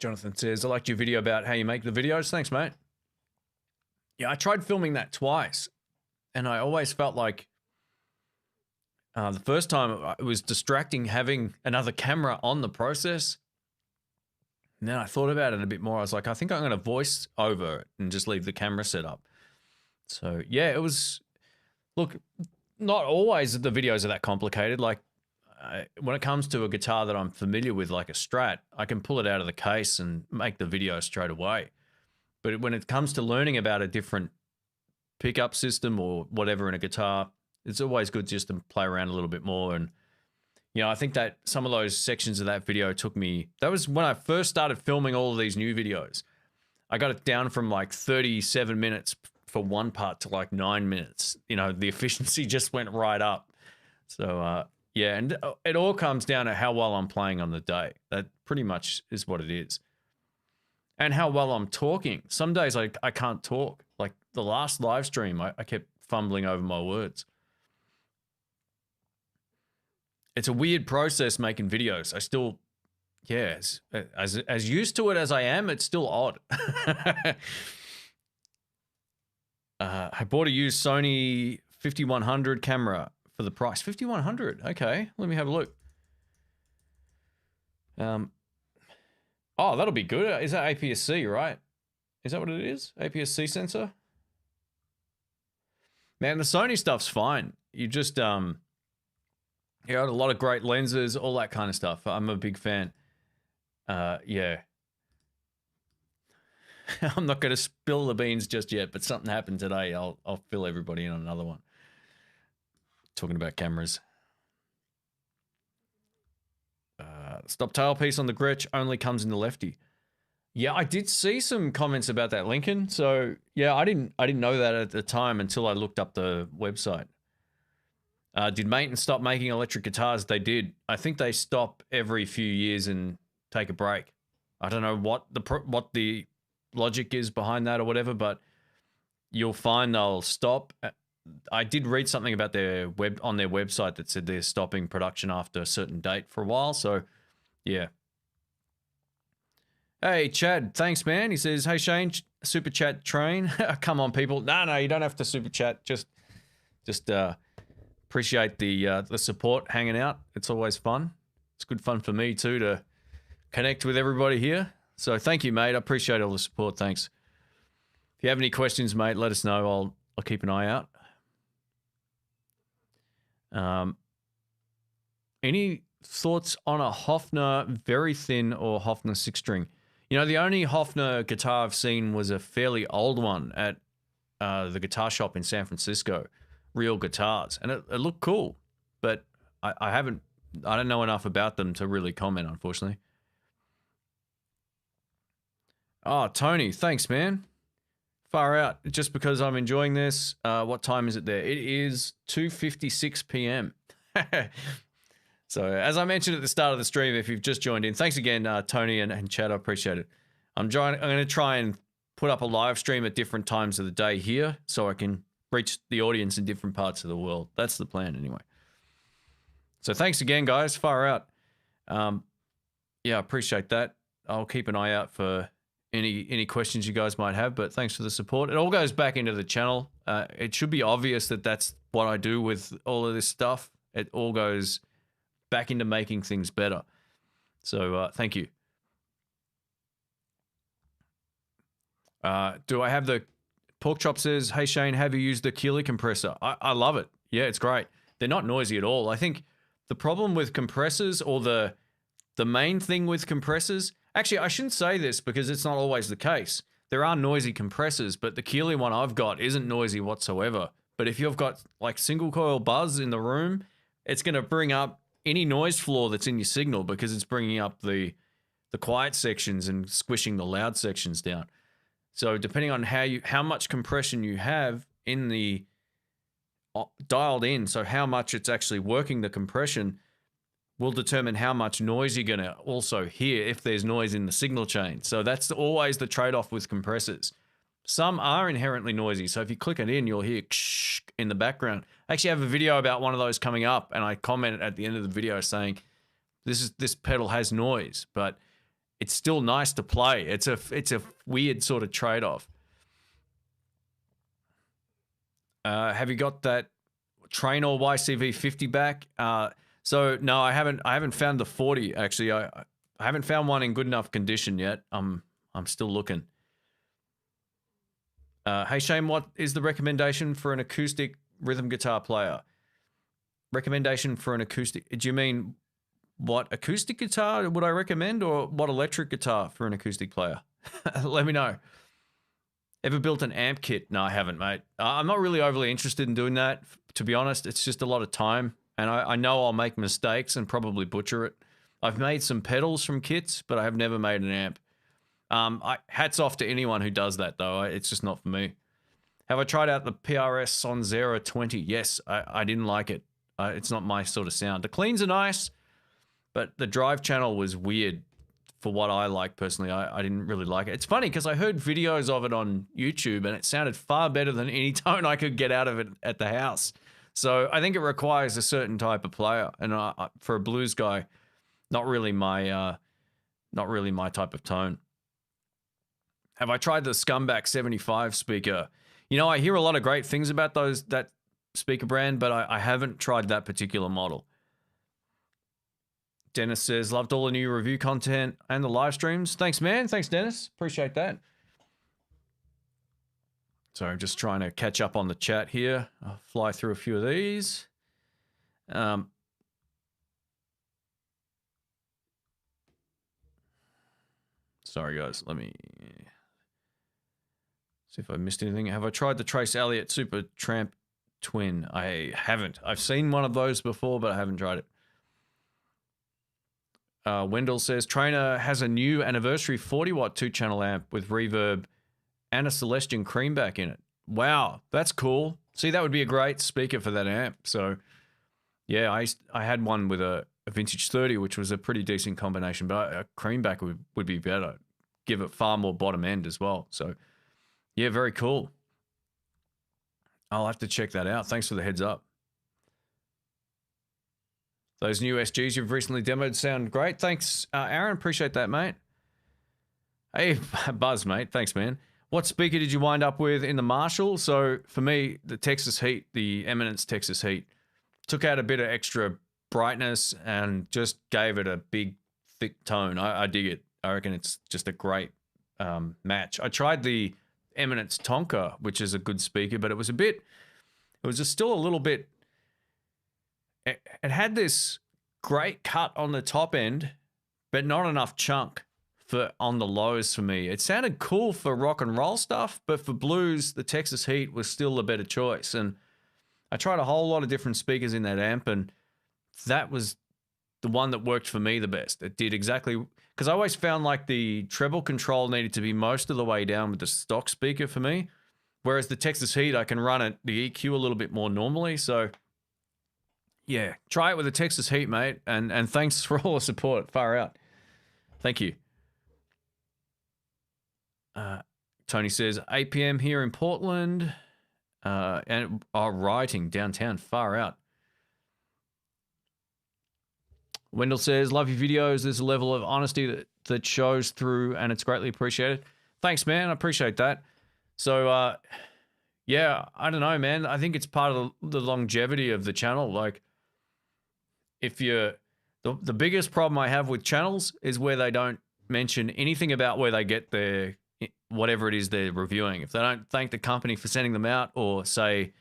Jonathan says, I liked your video about how you make the videos. Thanks, mate. Yeah, I tried filming that twice, and I always felt like the first time it was distracting having another camera on the process. And then I thought about it a bit more. I was like, I think I'm going to voice over it and just leave the camera set up. So, yeah, it was, look, not always the videos are that complicated. Like, when it comes to a guitar that I'm familiar with, like a Strat, I can pull it out of the case and make the video straight away. But when it comes to learning about a different pickup system or whatever in a guitar, it's always good just to play around a little bit more. And, you know, I think that some of those sections of that video took me, that was when I first started filming all of these new videos. I got it down from like 37 minutes for one part to like 9 minutes. You know, the efficiency just went right up. So, yeah, and it all comes down to how well I'm playing on the day. That pretty much is what it is. And how well I'm talking. Some days I can't talk. Like the last live stream, I kept fumbling over my words. It's a weird process making videos. I still, yeah, as used to it as I am, it's still odd. I bought a used Sony 5100 camera for the price. 5100. Okay, let me have a look. Oh, that'll be good. Is that APS-C, right? Is that what it is? APS-C sensor? Man, the Sony stuff's fine. You just you got a lot of great lenses, all that kind of stuff. I'm a big fan. Yeah. I'm not going to spill the beans just yet, but something happened today. I'll fill everybody in on another one. Talking about cameras. Stop tailpiece on the Gretsch only comes in the lefty. Yeah, I did see some comments about that, Lincoln. So yeah, I didn't know that at the time until I looked up the website. Did Maton stop making electric guitars? They did. I think they stop every few years and take a break. I don't know what the logic is behind that or whatever, but you'll find they'll stop. I did read something about on their website that said they're stopping production after a certain date for a while. So, yeah. Hey, Chad, thanks, man. He says, hey, Shane, super chat train. Come on, people. No, you don't have to super chat. Just appreciate the support, hanging out. It's always fun. It's good fun for me, too, to connect with everybody here. So thank you, mate. I appreciate all the support. Thanks. If you have any questions, mate, let us know. I'll keep an eye out. Any thoughts on a Hofner very thin or Hofner 6-string? You know, the only Hofner guitar I've seen was a fairly old one at the guitar shop in San Francisco, Real Guitars, and it looked cool, but I don't know enough about them to really comment, unfortunately. Oh, Tony, thanks, man. Far out. Just because I'm enjoying this. What time is it there? It is 2:56 p.m. So, as I mentioned at the start of the stream, if you've just joined in, thanks again, Tony and Chad. I appreciate it. I'm going to try and put up a live stream at different times of the day here so I can reach the audience in different parts of the world. That's the plan, anyway. So, thanks again, guys. Far out. Yeah, I appreciate that. I'll keep an eye out for any questions you guys might have, but thanks for the support. It all goes back into the channel. It should be obvious that that's what I do with all of this stuff. It all goes back into making things better. So thank you. Do I have the Pork Chop says, hey Shane, have you used the Keeley compressor? I love it. Yeah, it's great. They're not noisy at all. I think the problem with compressors, or the main thing with compressors, actually, I shouldn't say this because it's not always the case. There are noisy compressors, but the Keeley one I've got isn't noisy whatsoever. But if you've got like single coil buzz in the room, it's going to bring up any noise floor that's in your signal because it's bringing up the quiet sections and squishing the loud sections down. So depending on how much compression you have in the dialed in, so how much it's actually working the compression will determine how much noise you're going to also hear if there's noise in the signal chain. So that's always the trade-off with compressors. Some are inherently noisy, so if you click it in, you'll hear in the background. I actually have a video about one of those coming up, and I commented at the end of the video saying this pedal has noise, but it's still nice to play. It's a weird sort of trade-off. Have you got that Trainor YCV 50 back? So no, I haven't found the 40 actually. I haven't found one in good enough condition yet. I'm still looking. Hey Shane, what is the recommendation for an acoustic rhythm guitar player? Recommendation for an acoustic? Do you mean what acoustic guitar would I recommend, or what electric guitar for an acoustic player? Let me know. Ever built an amp kit? No, I haven't, mate. I'm not really overly interested in doing that, to be honest. It's just a lot of time. And I know I'll make mistakes and probably butcher it. I've made some pedals from kits, but I have never made an amp. Hats off to anyone who does that, though. It's just not for me. Have I tried out the PRS Sonzera 20? Yes, I didn't like it. It's not my sort of sound. The cleans are nice, but the drive channel was weird for what I like personally. I didn't really like it. It's funny because I heard videos of it on YouTube, and it sounded far better than any tone I could get out of it at the house. So I think it requires a certain type of player, and for a blues guy, not really my type of tone. Have I tried the Scumbag 75 speaker? You know, I hear a lot of great things about that speaker brand, but I haven't tried that particular model. Dennis says, loved all the new review content and the live streams. Thanks, man. Thanks, Dennis. Appreciate that. So I'm just trying to catch up on the chat here. I'll fly through a few of these. Sorry, guys. Let me see if I missed anything. Have I tried the Trace Elliott Super Tramp Twin? I haven't. I've seen one of those before, but I haven't tried it. Wendell says, Trainer has a new anniversary 40-watt 2-channel amp with reverb and a Celestion Creamback in it. Wow, that's cool. See, that would be a great speaker for that amp. So, yeah, I had one with a Vintage 30, which was a pretty decent combination, but a Creamback would be better. Give it far more bottom end as well. So, yeah, very cool. I'll have to check that out. Thanks for the heads up. Those new SGs you've recently demoed sound great. Thanks, Aaron. Appreciate that, mate. Hey, Buzz, mate. Thanks, man. What speaker did you wind up with in the Marshall? So for me, the Texas Heat, the Eminence Texas Heat, took out a bit of extra brightness and just gave it a big, thick tone. I dig it. I reckon it's just a great match. I tried the Eminence Tonka, which is a good speaker, but it was just still a little bit, it had this great cut on the top end, but not enough chunk on the lows for me. It sounded cool for rock and roll stuff, but for blues, the Texas Heat was still a better choice. And I tried a whole lot of different speakers in that amp, and that was the one that worked for me the best. It did exactly, because I always found like the treble control needed to be most of the way down with the stock speaker for me, whereas the Texas Heat, I can run the EQ a little bit more normally. So yeah, try it with the Texas Heat, mate, and thanks for all the support. Far out. Thank you. Tony says 8 p.m. here in Portland, and writing downtown. Far out. Wendell says, love your videos. There's a level of honesty that shows through, and it's greatly appreciated. Thanks, man. I appreciate that. So, yeah, I don't know, man. I think it's part of the longevity of the channel. Like, if you're the biggest problem I have with channels is where they don't mention anything about where they get their whatever it is they're reviewing. If they don't thank the company for sending them out or say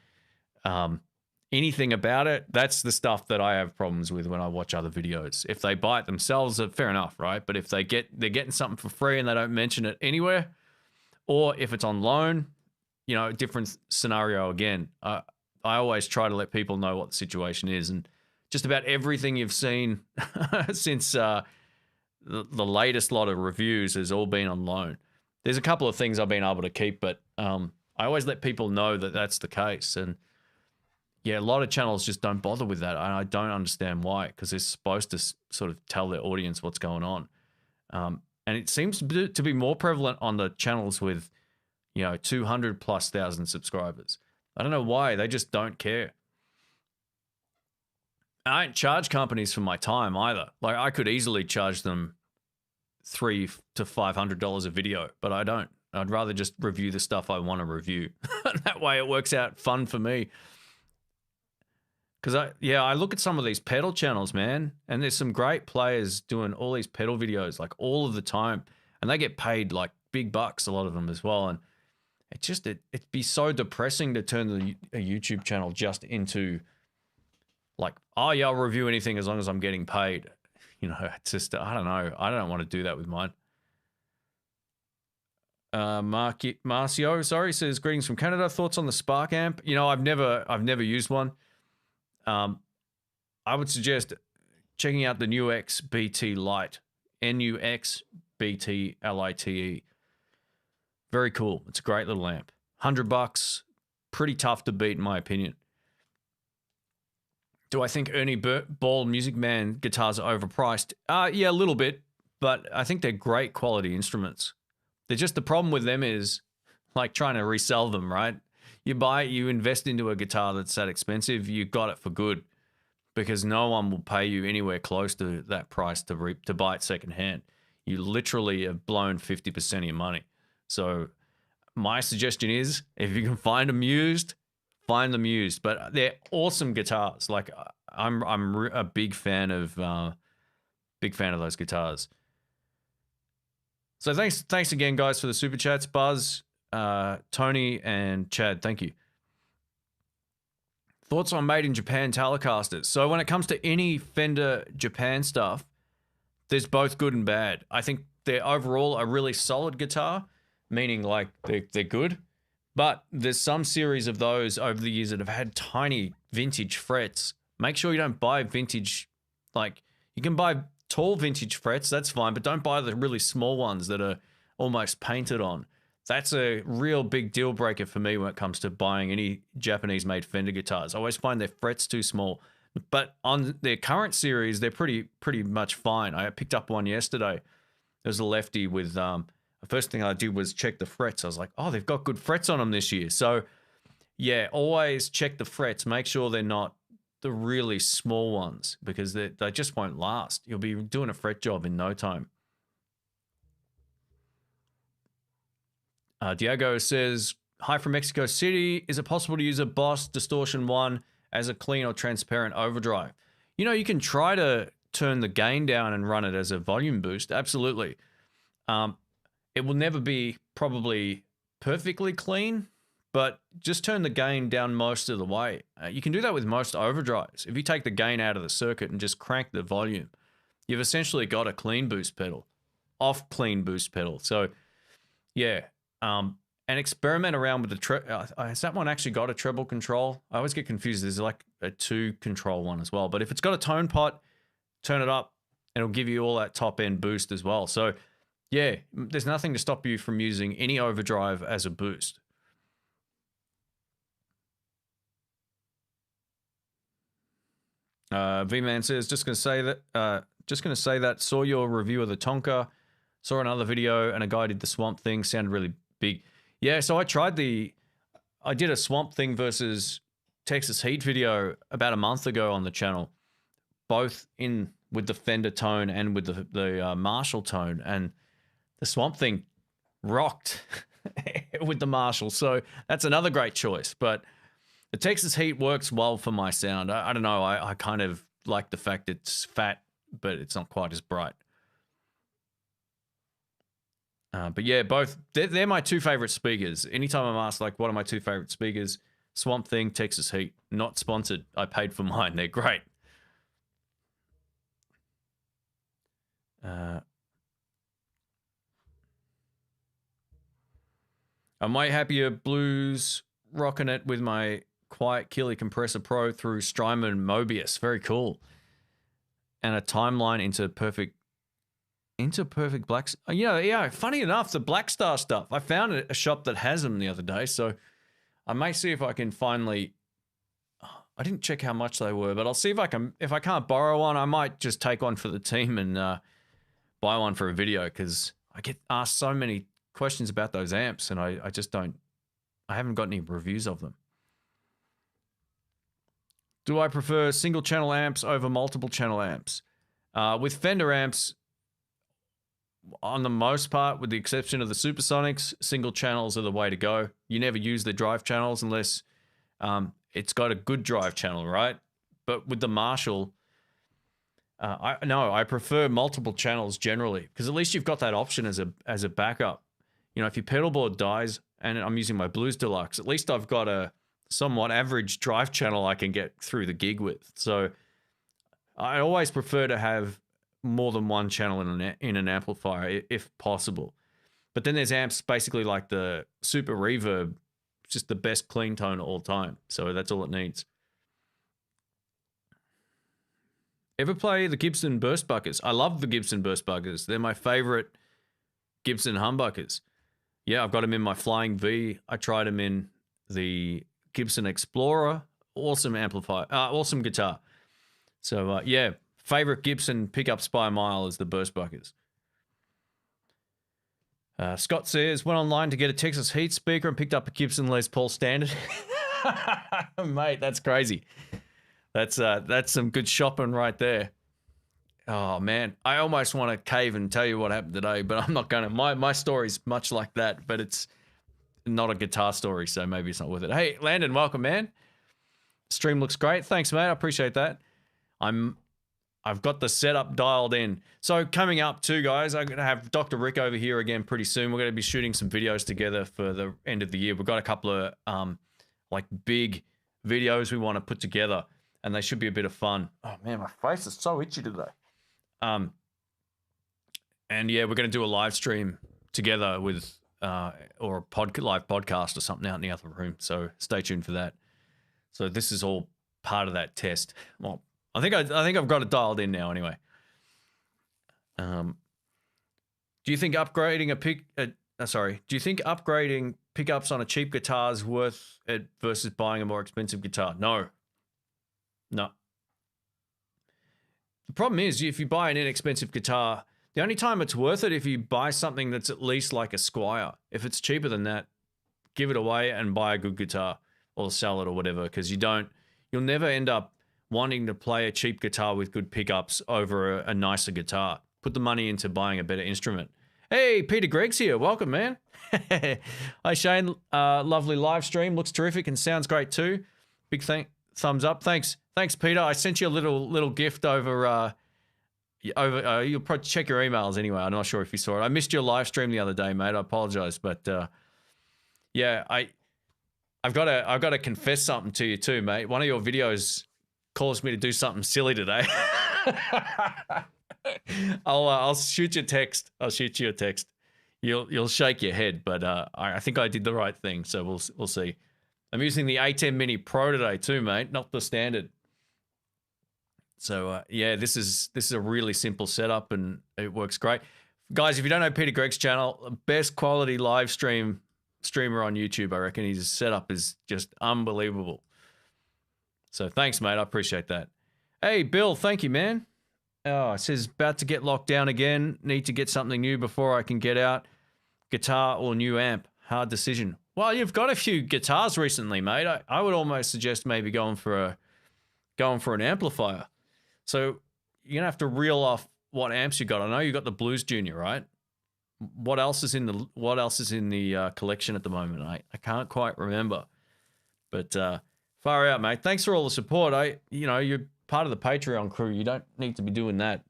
anything about it, that's the stuff that I have problems with when I watch other videos. If they buy it themselves, fair enough, right? But if they're getting something for free and they don't mention it anywhere, or if it's on loan, you know, different scenario again. I always try to let people know what the situation is, and just about everything you've seen since the latest lot of reviews has all been on loan. There's a couple of things I've been able to keep, but I always let people know that that's the case. And yeah, a lot of channels just don't bother with that. And I don't understand why, because they're supposed to sort of tell their audience what's going on. And it seems to be more prevalent on the channels with, 200,000+ subscribers. I don't know why. They just don't care. I don't charge companies for my time either. Like, I could easily charge them $300 to $500 a video, but I don't. I'd rather just review the stuff I want to review. That way it works out fun for me. Because I look at some of these pedal channels, man, and there's some great players doing all these pedal videos like all of the time, and they get paid like big bucks, a lot of them as well. And it'd be so depressing to turn a YouTube channel just into like, oh yeah, I'll review anything as long as I'm getting paid. It's just, I don't know. I don't want to do that with mine. Marcio, says, greetings from Canada. Thoughts on the Spark amp? I've never used one. I would suggest checking out the NUX BT Lite. NUX BT LITE. Very cool. It's a great little amp. $100. Pretty tough to beat, in my opinion. Do I think Ernie Ball Music Man guitars are overpriced? Yeah, a little bit, but I think they're great quality instruments. They're just, the problem with them is like trying to resell them, right? You invest into a guitar that's that expensive, you got it for good, because no one will pay you anywhere close to that price to buy it secondhand. You literally have blown 50% of your money. So my suggestion is, if you can find them used, find them used. But they're awesome guitars. Like, I'm a big fan of those guitars. So thanks again, guys, for the super chats. Buzz, Tony, and Chad, thank you. Thoughts on made in Japan Telecasters? So when it comes to any Fender Japan stuff, there's both good and bad. I think they're overall a really solid guitar, meaning like they're good. But there's some series of those over the years that have had tiny vintage frets. Make sure you don't buy vintage, like, you can buy tall vintage frets, that's fine, but don't buy the really small ones that are almost painted on. That's a real big deal breaker for me when it comes to buying any Japanese-made Fender guitars. I always find their frets too small. But on their current series, they're pretty much fine. I picked up one yesterday. It was a lefty with, the first thing I did was check the frets. I was like, oh, they've got good frets on them this year. So, yeah, always check the frets. Make sure they're not the really small ones, because they just won't last. You'll be doing a fret job in no time. Diego says, hi from Mexico City. Is it possible to use a Boss Distortion 1 as a clean or transparent overdrive? You can try to turn the gain down and run it as a volume boost. Absolutely. It will never be probably perfectly clean, but just turn the gain down most of the way. You can do that with most overdrives. If you take the gain out of the circuit and just crank the volume, you've essentially got a clean boost pedal, off clean boost pedal. So, yeah. And experiment around with the treble. Has that one actually got a treble control? I always get confused. There's like a 2-control one as well. But if it's got a tone pot, turn it up, and it'll give you all that top end boost as well. So, yeah, there's nothing to stop you from using any overdrive as a boost. V-Man says, just gonna say that saw your review of the Tonka, saw another video, and a guy did the Swamp Thing, sounded really big. Yeah, so I did a Swamp Thing versus Texas Heat video about a month ago on the channel, both with the Fender tone and with the Marshall tone, and the Swamp Thing rocked with the Marshall. So that's another great choice. But the Texas Heat works well for my sound. I don't know. I kind of like the fact it's fat, but it's not quite as bright. But yeah, both, they're my two favorite speakers. Anytime I'm asked, like, what are my two favorite speakers? Swamp Thing, Texas Heat. Not sponsored. I paid for mine. They're great. I'm way happier blues rocking it with my Quiet Keeley Compressor Pro through Strymon Mobius. Very cool. And a timeline into perfect black. Yeah. Funny enough, the Black Star stuff. I found a shop that has them the other day, so I may see if I can finally. I didn't check how much they were, but I'll see if I can. If I can't borrow one, I might just take one for the team and buy one for a video, because I get asked so many questions about those amps, and I just don't. I haven't got any reviews of them. Do I prefer single channel amps over multiple channel amps? With Fender amps, on the most part, with the exception of the Supersonics, single channels are the way to go. You never use the drive channels unless it's got a good drive channel, right? But with the Marshall, I prefer multiple channels generally, because at least you've got that option as a backup. You know, if your pedal board dies, and I'm using my Blues Deluxe, at least I've got a somewhat average drive channel I can get through the gig with. So I always prefer to have more than one channel in an amplifier if possible. But then there's amps basically like the Super Reverb, just the best clean tone of all time. So that's all it needs. Ever play the Gibson Burst Buckers? I love the Gibson Burst Buckers. They're my favorite Gibson humbuckers. Yeah, I've got them in my Flying V. I tried them in the Gibson Explorer. Awesome amplifier. Awesome guitar. So, yeah, favorite Gibson pickups by a mile is the Burst Buckers. Scott says, went online to get a Texas Heat speaker and picked up a Gibson Les Paul Standard. Mate, that's crazy. That's some good shopping right there. Oh, man. I almost want to cave and tell you what happened today, but I'm not going to. My story's much like that, but it's not a guitar story, so maybe it's not worth it. Hey, Landon, welcome, man. Stream looks great. Thanks, mate. I appreciate that. I've got the setup dialed in. So coming up too, guys, I'm going to have Dr. Rick over here again pretty soon. We're going to be shooting some videos together for the end of the year. We've got a couple of like big videos we want to put together, and they should be a bit of fun. Oh, man, my face is so itchy today. And yeah, we're going to do a live stream together with or a live podcast or something out in the other room. So stay tuned for that. So this is all part of that test. Well, I think I've got it dialed in now anyway. Do you think upgrading do you think upgrading pickups on a cheap guitar is worth it versus buying a more expensive guitar? No. The problem is, if you buy an inexpensive guitar, the only time it's worth it if you buy something that's at least like a Squier. If it's cheaper than that, give it away and buy a good guitar or sell it or whatever, because you'll never end up wanting to play a cheap guitar with good pickups over a nicer guitar. Put the money into buying a better instrument. Hey, Peter Gregg's here. Welcome, man. Hi, Shane. Lovely live stream. Looks terrific and sounds great too. Big thumbs up. Thanks, Peter. I sent you a little gift over. You'll probably check your emails anyway. I'm not sure if you saw it. I missed your live stream the other day, mate. I apologize, but yeah, I've got to confess something to you too, mate. One of your videos caused me to do something silly today. I'll shoot you a text. I'll shoot you a text. You'll shake your head, but I think I did the right thing. So we'll see. I'm using the A10 Mini Pro today too, mate, not the standard. So yeah, this is a really simple setup and it works great. Guys, if you don't know Peter Gregg's channel, best quality live streamer on YouTube, I reckon. His setup is just unbelievable. So thanks, mate. I appreciate that. Hey, Bill, thank you, man. Oh, it says about to get locked down again. Need to get something new before I can get out. Guitar or new amp? Hard decision. Well, you've got a few guitars recently, mate. I would almost suggest maybe going for an amplifier. So you're gonna have to reel off what amps you got. I know you got the Blues Junior, right? What else is in the collection at the moment? I can't quite remember. But far out, mate. Thanks for all the support. You're part of the Patreon crew. You don't need to be doing that.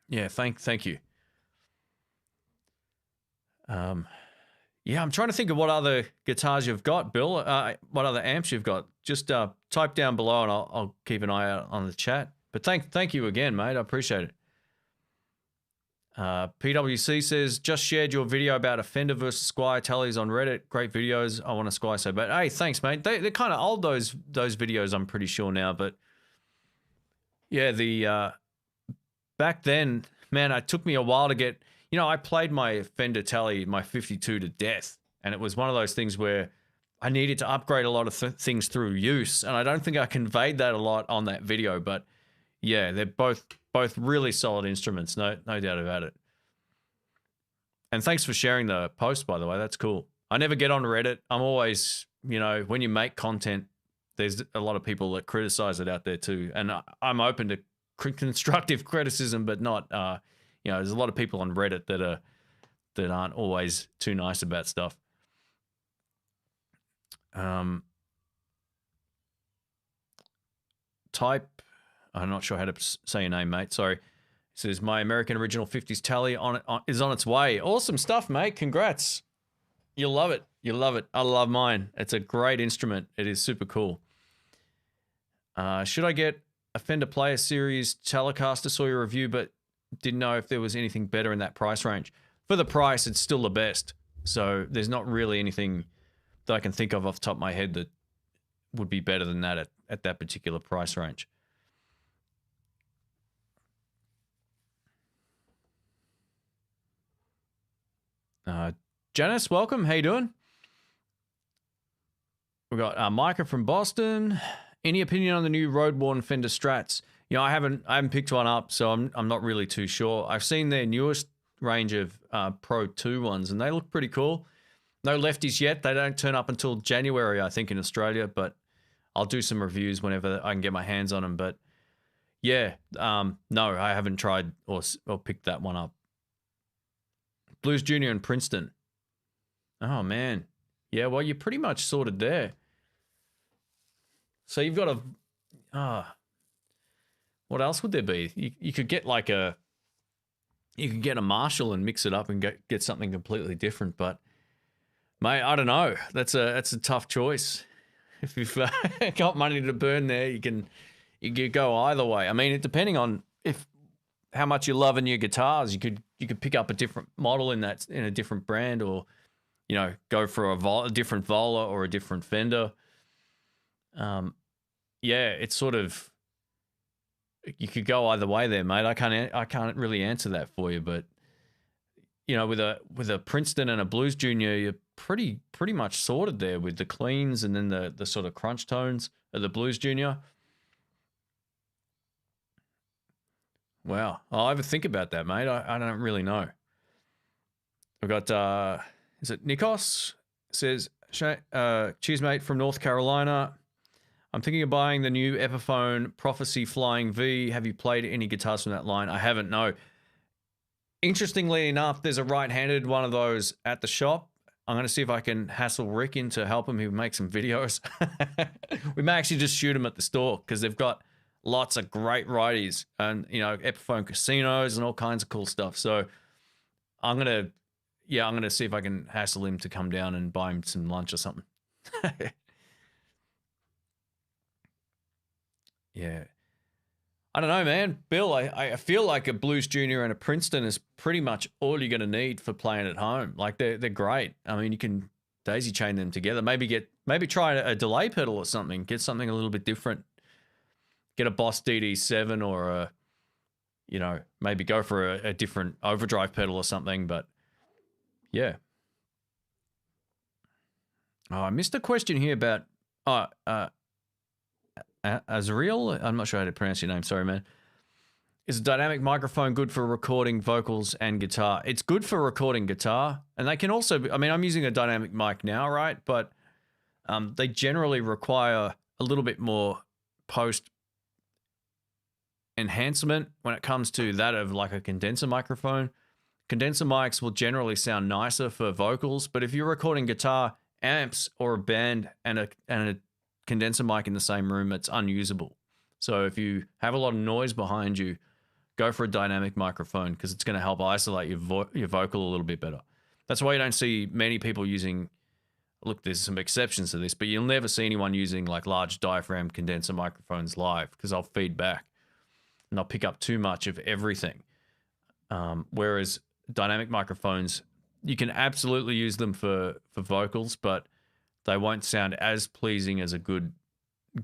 Yeah, thank you. Yeah, I'm trying to think of what other guitars you've got, Bill. What other amps you've got. Just type down below and I'll keep an eye out on the chat. But thank you again, mate. I appreciate it. PWC says, just shared your video about a Fender versus Squire tallies on Reddit. Great videos. I want a Squire so bad. Hey, thanks, mate. They're kind of old, those videos, I'm pretty sure now. But yeah, the back then, man, it took me a while to get, I played my Fender tally, my 52 to death. And it was one of those things where I needed to upgrade a lot of things through use. And I don't think I conveyed that a lot on that video. But yeah, they're both really solid instruments, no doubt about it. And thanks for sharing the post, by the way. That's cool. I never get on Reddit. I'm always, when you make content, there's a lot of people that criticize it out there too. And I'm open to constructive criticism, but not, there's a lot of people on Reddit that aren't always too nice about stuff. Type, I'm not sure how to say your name, mate. Sorry. It says, my American Original 50s tally is on its way. Awesome stuff, mate. Congrats. You'll love it. You'll love it. I love mine. It's a great instrument. It is super cool. Should I get a Fender Player Series Telecaster? Saw your review, but didn't know if there was anything better in that price range. For the price, it's still the best. So there's not really anything that I can think of off the top of my head that would be better than that at that particular price range. Janice, welcome. How you doing? We got Micah from Boston. Any opinion on the new road-worn Fender Strats? I haven't picked one up, so I'm not really too sure. I've seen their newest range of Pro 2 ones, and they look pretty cool. No lefties yet. They don't turn up until January, I think, in Australia, but I'll do some reviews whenever I can get my hands on them. But yeah, no, I haven't tried or picked that one up. Blues Junior in Princeton. Oh, man. Yeah, well, you're pretty much sorted there. So you've got what else would there be? You could get you could get a Marshall and mix it up and get something completely different. But, mate, I don't know. That's a tough choice. If you've got money to burn there, you can go either way. I mean, depending on how much you're loving your guitars, you could pick up a different model in a different brand, or go for a different Vola or a different Fender. Yeah, it's sort of, you could go either way there, mate. I can't really answer that for you, but with a Princeton and a Blues Junior, you're pretty much sorted there with the cleans and then the sort of crunch tones of the Blues Junior. Wow. I'll ever think about that, mate. I don't really know. We've got, is it Nikos? It says, cheers, mate, from North Carolina. I'm thinking of buying the new Epiphone Prophecy Flying V. Have you played any guitars from that line? I haven't, no. Interestingly enough, there's a right-handed one of those at the shop. I'm going to see if I can hassle Rick into help him. He'll make some videos. We may actually just shoot him at the store because they've got lots of great righties and, Epiphone casinos and all kinds of cool stuff. So I'm going to see if I can hassle him to come down and buy him some lunch or something. Yeah. I don't know, man. Bill, I feel like a Blues Junior and a Princeton is pretty much all you're going to need for playing at home. Like, they're great. I mean, you can daisy chain them together. Maybe try a delay pedal or something. Get something a little bit different. Get a Boss DD7 or maybe go for a different overdrive pedal or something. But yeah. Oh, I missed a question here about Azriel. I'm not sure how to pronounce your name. Sorry, man. Is a dynamic microphone good for recording vocals and guitar? It's good for recording guitar, and they can also be, I mean, I'm using a dynamic mic now, right? But they generally require a little bit more post enhancement when it comes to that of like a condenser microphone. Condenser mics will generally sound nicer for vocals, but if you're recording guitar, amps, or a band and a condenser mic in the same room, it's unusable. So if you have a lot of noise behind you, go for a dynamic microphone because it's going to help isolate your vocal a little bit better. That's why you don't see many people using, look, there's some exceptions to this, but you'll never see anyone using like large diaphragm condenser microphones live because they'll feed back and they'll pick up too much of everything. Whereas dynamic microphones, you can absolutely use them for vocals, but they won't sound as pleasing as a good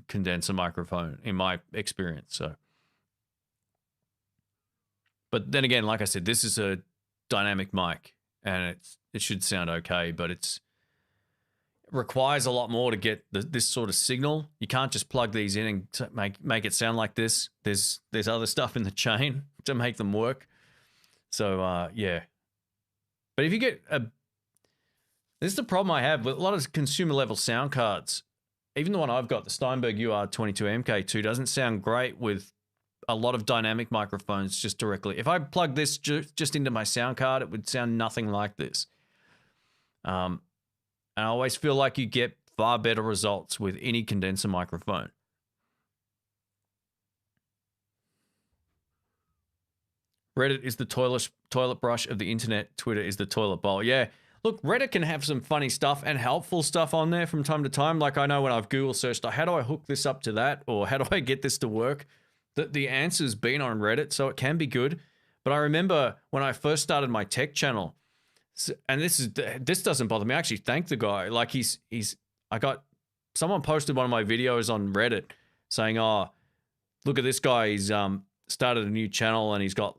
condenser microphone in my experience. So, but then again, like I said, this is a dynamic mic and it should sound okay, but it requires a lot more to get this sort of signal. You can't just plug these in and make it sound like this. There's other stuff in the chain to make them work. So yeah. But if you get this is the problem I have with a lot of consumer level sound cards. Even the one I've got, the Steinberg UR22 MK2, doesn't sound great with a lot of dynamic microphones just directly. If I plug this just into my sound card, it would sound nothing like this. And I always feel like you get far better results with any condenser microphone. Reddit is the toilet brush of the internet. Twitter is the toilet bowl. Yeah. Look, Reddit can have some funny stuff and helpful stuff on there from time to time. Like I know when I've Google searched, how do I hook this up to that? Or how do I get this to work? The answer's been on Reddit, so it can be good. But I remember when I first started my tech channel, and this doesn't bother me. I actually thank the guy. Like someone posted one of my videos on Reddit saying, "Oh, look at this guy. He's started a new channel and he's got,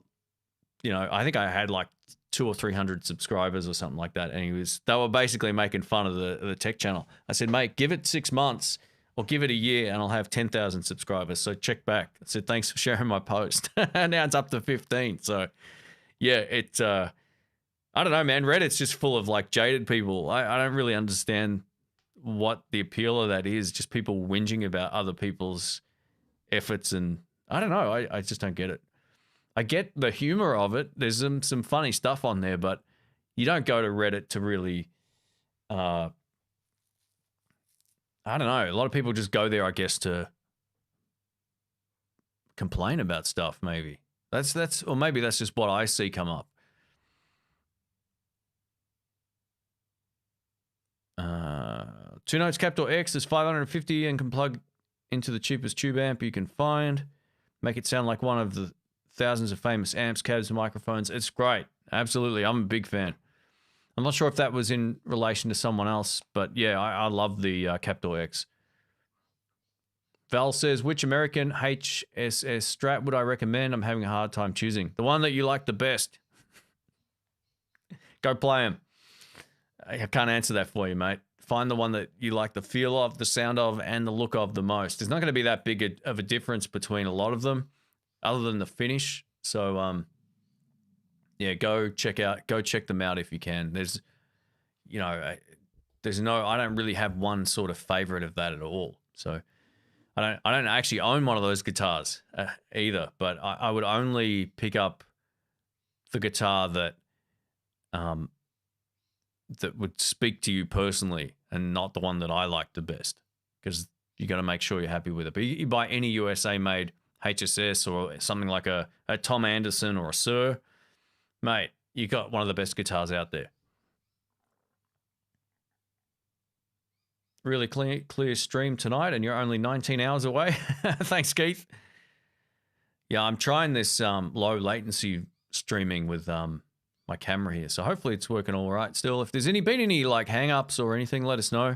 I think I had like 200 or 300 subscribers or something like that." And they were basically making fun of the tech channel. I said, "Mate, give it 6 months or give it a year and I'll have 10,000 subscribers. So check back." I said, "Thanks for sharing my post." And now it's up to 15. So yeah, I don't know, man. Reddit's just full of like jaded people. I don't really understand what the appeal of that is. Just people whinging about other people's efforts. And I don't know. I just don't get it. I get the humor of it. There's some funny stuff on there, but you don't go to Reddit to really, I don't know. A lot of people just go there, I guess, to complain about stuff. Maybe or maybe that's just what I see come up. Two Notes Captor X is $550 and can plug into the cheapest tube amp you can find. Make it sound like one of the thousands of famous amps, cabs, and microphones. It's great. Absolutely. I'm a big fan. I'm not sure if that was in relation to someone else, but yeah, I love the Captor X. Val says, which American HSS Strat would I recommend? I'm having a hard time choosing. The one that you like the best. Go play them. I can't answer that for you, mate. Find the one that you like the feel of, the sound of, and the look of the most. There's not going to be that big of a difference between a lot of them, other than the finish. So, yeah, go check them out if you can. There's, I don't really have one sort of favorite of that at all. So, I don't actually own one of those guitars either. But I would only pick up the guitar that would speak to you personally, and not the one that I like the best, because you got to make sure you're happy with it. But you buy any USA made HSS or something like a Tom Anderson or a Sir, mate, you got one of the best guitars out there. Really clear stream tonight, and you're only 19 hours away. Thanks, Keith. Yeah, I'm trying this low latency streaming with my camera here, so hopefully it's working all right still. If there's been any like hang-ups or anything, let us know.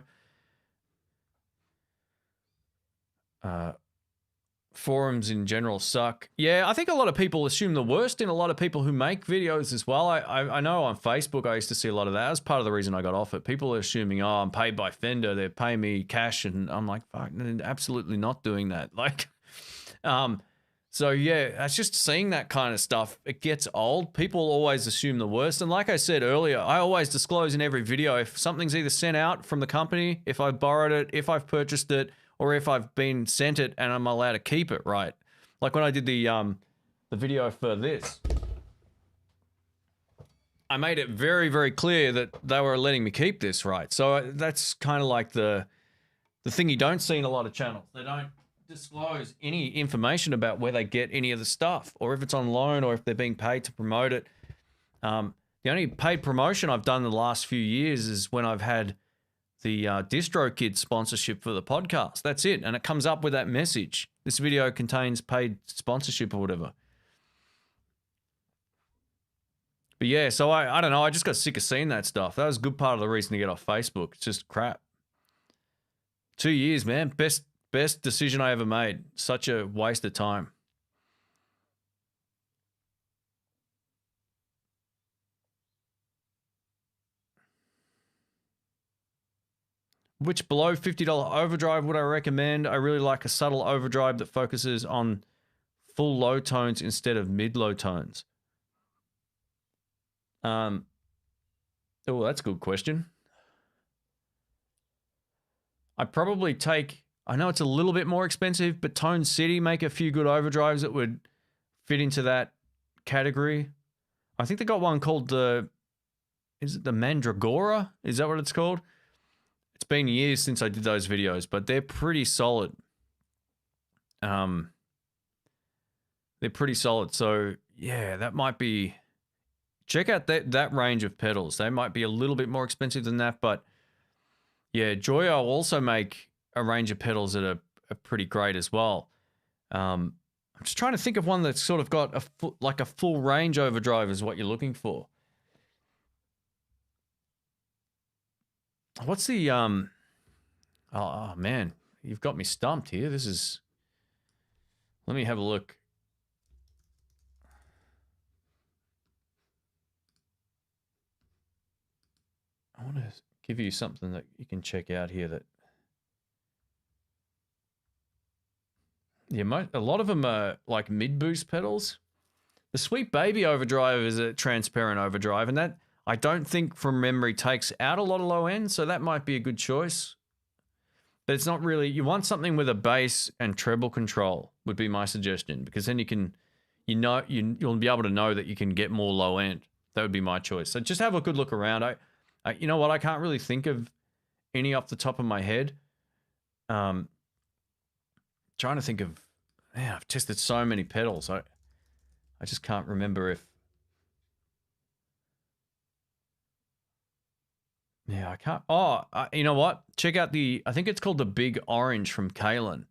Forums in general suck. Yeah, I think a lot of people assume the worst in a lot of people who make videos as well. I know on Facebook I used to see a lot of that. That's part of the reason I got off it. People are assuming, oh, I'm paid by Fender, they're paying me cash, and I'm like, fuck, absolutely not doing that. Like, so yeah, it's just seeing that kind of stuff. It gets old. People always assume the worst. And like I said earlier, I always disclose in every video if something's either sent out from the company, if I borrowed it, if I've purchased it, or if I've been sent it and I'm allowed to keep it, right? Like when I did the video for this, I made it very, very clear that they were letting me keep this, right? So that's kind of like the thing you don't see in a lot of channels. They don't disclose any information about where they get any of the stuff, or if it's on loan, or if they're being paid to promote it. The only paid promotion I've done in the last few years is when I've had the DistroKid sponsorship for the podcast. That's it. And it comes up with that message. This video contains paid sponsorship or whatever. But yeah, so I don't know. I just got sick of seeing that stuff. That was a good part of the reason to get off Facebook. It's just crap. 2 years, man. Best decision I ever made. Such a waste of time. Which below $50 overdrive would I recommend? I really like a subtle overdrive that focuses on full low tones instead of mid-low tones. Oh, that's a good question. I'd probably take, I know it's a little bit more expensive, but Tone City make a few good overdrives that would fit into that category. I think they got one called is it the Mandragora? Is that what it's called? It's been years since I did those videos, but they're pretty solid. They're pretty solid. So yeah, that might be, check out that range of pedals. They might be a little bit more expensive than that, but yeah, Joyo also make a range of pedals that are pretty great as well. I'm just trying to think of one that's sort of got a full range overdrive is what you're looking for. What's the oh man, you've got me stumped here. This is, let me have a look. I want to give you something that you can check out here that, yeah, a lot of them are like mid-boost pedals. The Sweet Baby overdrive is a transparent overdrive, and that, I don't think from memory, takes out a lot of low end, so that might be a good choice. But it's not really, you want something with a bass and treble control would be my suggestion, because then you can, you'll be able to know that you can get more low end. That would be my choice. So just have a good look around. You know what, I can't really think of any off the top of my head. Trying to think of, man, I've tested so many pedals. I just can't remember if, yeah, I can't. Oh, you know what? Check out I think it's called the Big Orange from Kalen.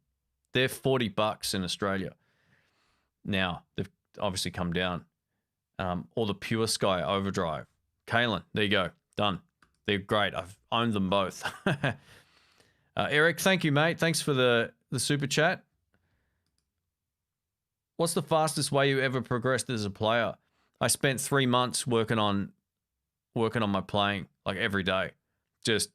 They're $40 in Australia. Now, they've obviously come down. Or the Pure Sky Overdrive. Kalen, there you go. Done. They're great. I've owned them both. Eric, thank you, mate. Thanks for the super chat. What's the fastest way you ever progressed as a player? I spent 3 months working on my playing, like every day. Just,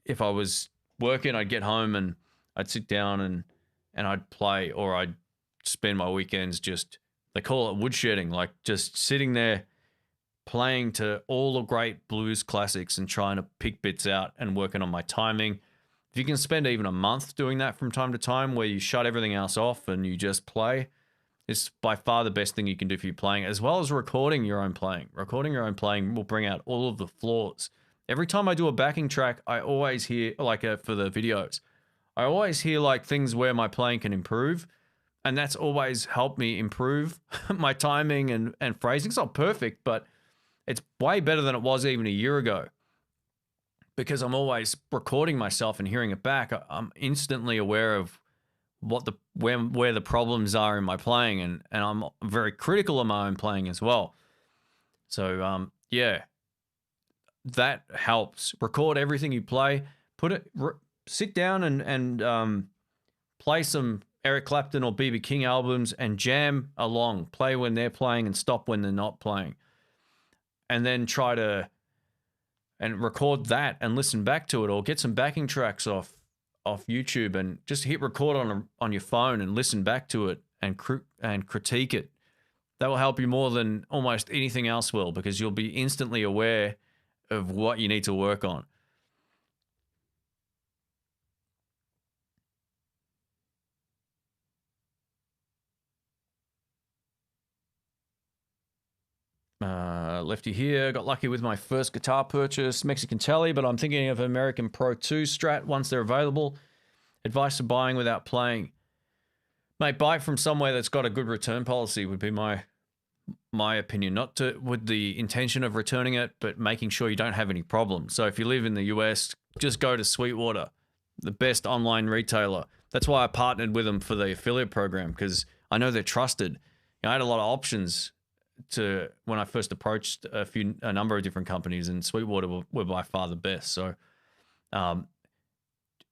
if I was working, I'd get home and I'd sit down and I'd play, or I'd spend my weekends just, they call it woodshedding, like just sitting there playing to all the great blues classics and trying to pick bits out and working on my timing. If you can spend even a month doing that from time to time, where you shut everything else off and you just play, it's by far the best thing you can do for your playing, as well as recording your own playing. Recording your own playing will bring out all of the flaws. Every time I do a backing track, I always hear, like for the videos, I always hear like things where my playing can improve. And that's always helped me improve my timing and phrasing. It's not perfect, but it's way better than it was even a year ago, because I'm always recording myself and hearing it back. I'm instantly aware of where the problems are in my playing, and I'm very critical of my own playing as well. So yeah, that helps. Record everything you play. Sit down and play some Eric Clapton or B.B. King albums and jam along. Play when they're playing and stop when they're not playing. And then try to record that and listen back to it, or get some backing tracks off YouTube and just hit record on your phone and listen back to it and critique it. That will help you more than almost anything else will, because you'll be instantly aware of what you need to work on. Lefty here, got lucky with my first guitar purchase, Mexican Telly, but I'm thinking of American Pro 2 Strat once they're available. Advice for buying without playing. Mate, buy it from somewhere that's got a good return policy would be my opinion. Not with the intention of returning it, but making sure you don't have any problems. So if you live in the US, just go to Sweetwater, the best online retailer. That's why I partnered with them for the affiliate program, because I know they're trusted. I had a lot of options to when I first approached a number of different companies, and Sweetwater were by far the best. So,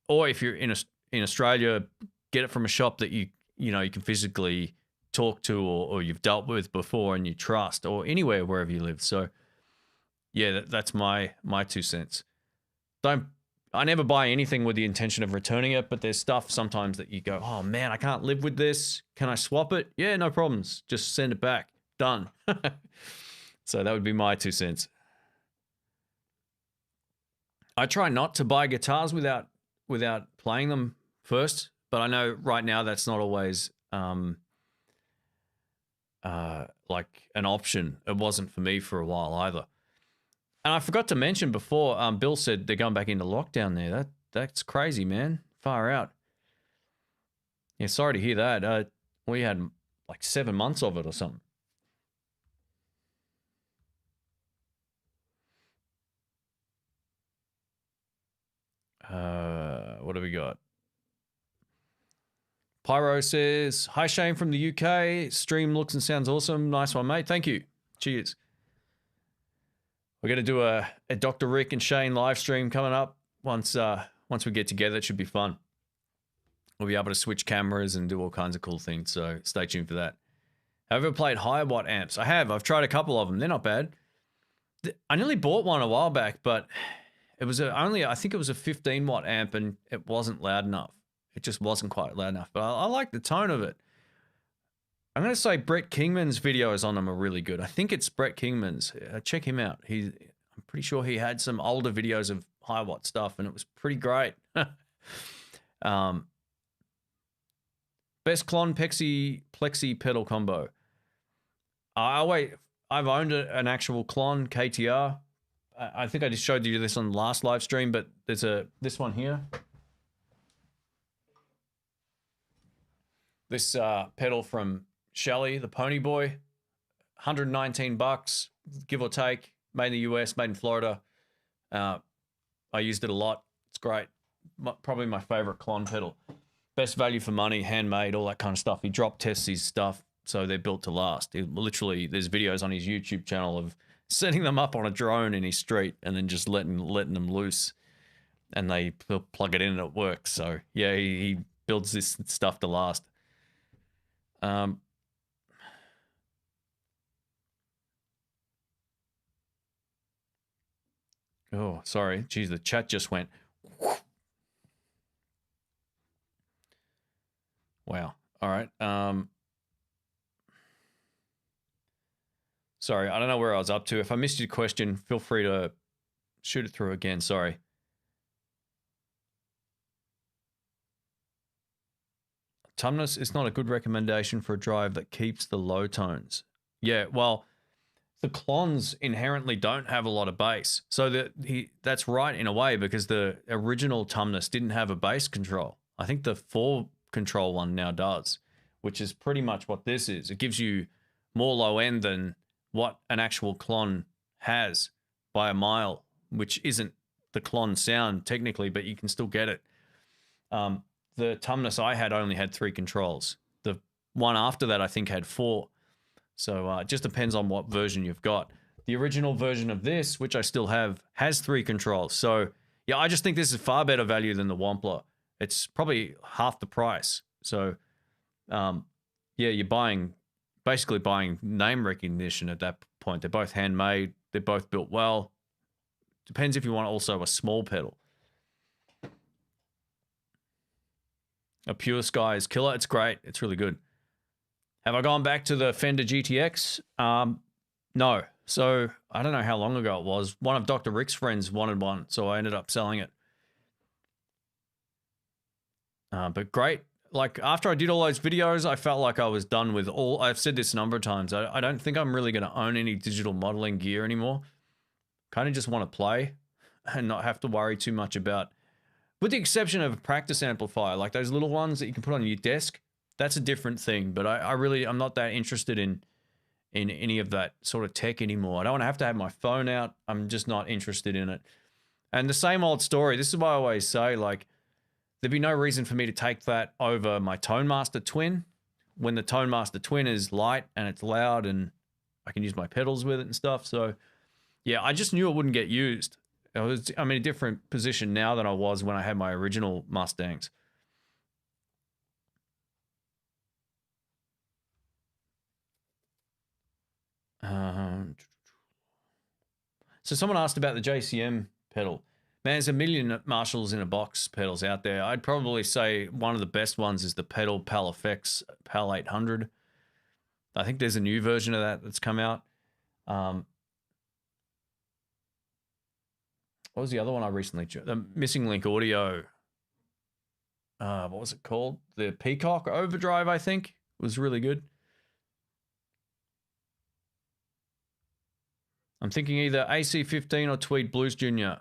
or if you're in Australia, get it from a shop that you can physically talk to or you've dealt with before and you trust, or anywhere wherever you live. So, yeah, that's my 2 cents. I never buy anything with the intention of returning it, but there's stuff sometimes that you go, oh man, I can't live with this. Can I swap it? Yeah, no problems. Just send it back. Done. So that would be my 2 cents. I try not to buy guitars without playing them first, but I know right now that's not always like an option. It wasn't for me for a while either. And I forgot to mention before, Bill said they're going back into lockdown there. That's crazy, man. Far out. Yeah, sorry to hear that. We had like 7 months of it or something. What have we got? Pyro says, hi Shane from the UK. Stream looks and sounds awesome. Nice one, mate. Thank you. Cheers. We're going to do a Dr. Rick and Shane live stream coming up. Once we get together, it should be fun. We'll be able to switch cameras and do all kinds of cool things, so stay tuned for that. Have you ever played high watt amps? I have. I've tried a couple of them. They're not bad. I nearly bought one a while back, but it was I think it was a 15 watt amp, and it wasn't loud enough. It just wasn't quite loud enough, but I like the tone of it. I'm going to say Brett Kingman's videos on them are really good. I think it's Brett Kingman's. Check him out. I'm pretty sure he had some older videos of high watt stuff, and it was pretty great. Best Klon Plexi pedal combo. I've owned an actual Klon KTR. I think I just showed you this on the last live stream, but there's this one here. This pedal from Shelly, the Pony Boy, $119, give or take, made in the US, made in Florida. I used it a lot. It's great. Probably my favorite Klon pedal. Best value for money, handmade, all that kind of stuff. He drop tests his stuff, so they're built to last. Literally, there's videos on his YouTube channel of setting them up on a drone in his street and then just letting them loose, and they plug it in and it works. So yeah, he builds this stuff to last. Oh, sorry. Geez, the chat just went. Wow. All right. Sorry, I don't know where I was up to. If I missed your question, feel free to shoot it through again. Sorry. Tumnus is not a good recommendation for a drive that keeps the low tones. Yeah, well, the Klons inherently don't have a lot of bass. So that's right in a way, because the original Tumnus didn't have a bass control. I think the 4-control one now does, which is pretty much what this is. It gives you more low end than what an actual Klon has by a mile, which isn't the Klon sound technically, but you can still get it. The Tumnus I had only had 3 controls. The one after that I think had 4. So it just depends on what version you've got. The original version of this, which I still have, has 3 controls. So yeah, I just think this is far better value than the Wampler. It's probably half the price. So yeah, you're basically buying name recognition at that point. They're both handmade. They're both built well. Depends if you want also a small pedal. A Pure Sky is killer. It's great. It's really good. Have I gone back to the Fender GTX? No. So I don't know how long ago it was. One of Dr. Rick's friends wanted one, so I ended up selling it. But great. Like, after I did all those videos, I felt like I was done with all... I've said this a number of times. I don't think I'm really going to own any digital modeling gear anymore. Kind of just want to play and not have to worry too much about... With the exception of a practice amplifier, like those little ones that you can put on your desk, that's a different thing. But I'm not that interested in any of that sort of tech anymore. I don't want to have my phone out. I'm just not interested in it. And the same old story. This is why I always say, like, there'd be no reason for me to take that over my Tone Master Twin when the Tone Master Twin is light and it's loud and I can use my pedals with it and stuff. So yeah, I just knew it wouldn't get used. I'm in a different position now than I was when I had my original Mustangs. So someone asked about the JCM pedal. Man, there's a million Marshalls in a box pedals out there. I'd probably say one of the best ones is the Pedal Pal Effects Pal 800. I think there's a new version of that that's come out. What was the other one I recently? The Missing Link Audio. What was it called? The Peacock Overdrive, I think, was really good. I'm thinking either AC15 or Tweed Blues Junior.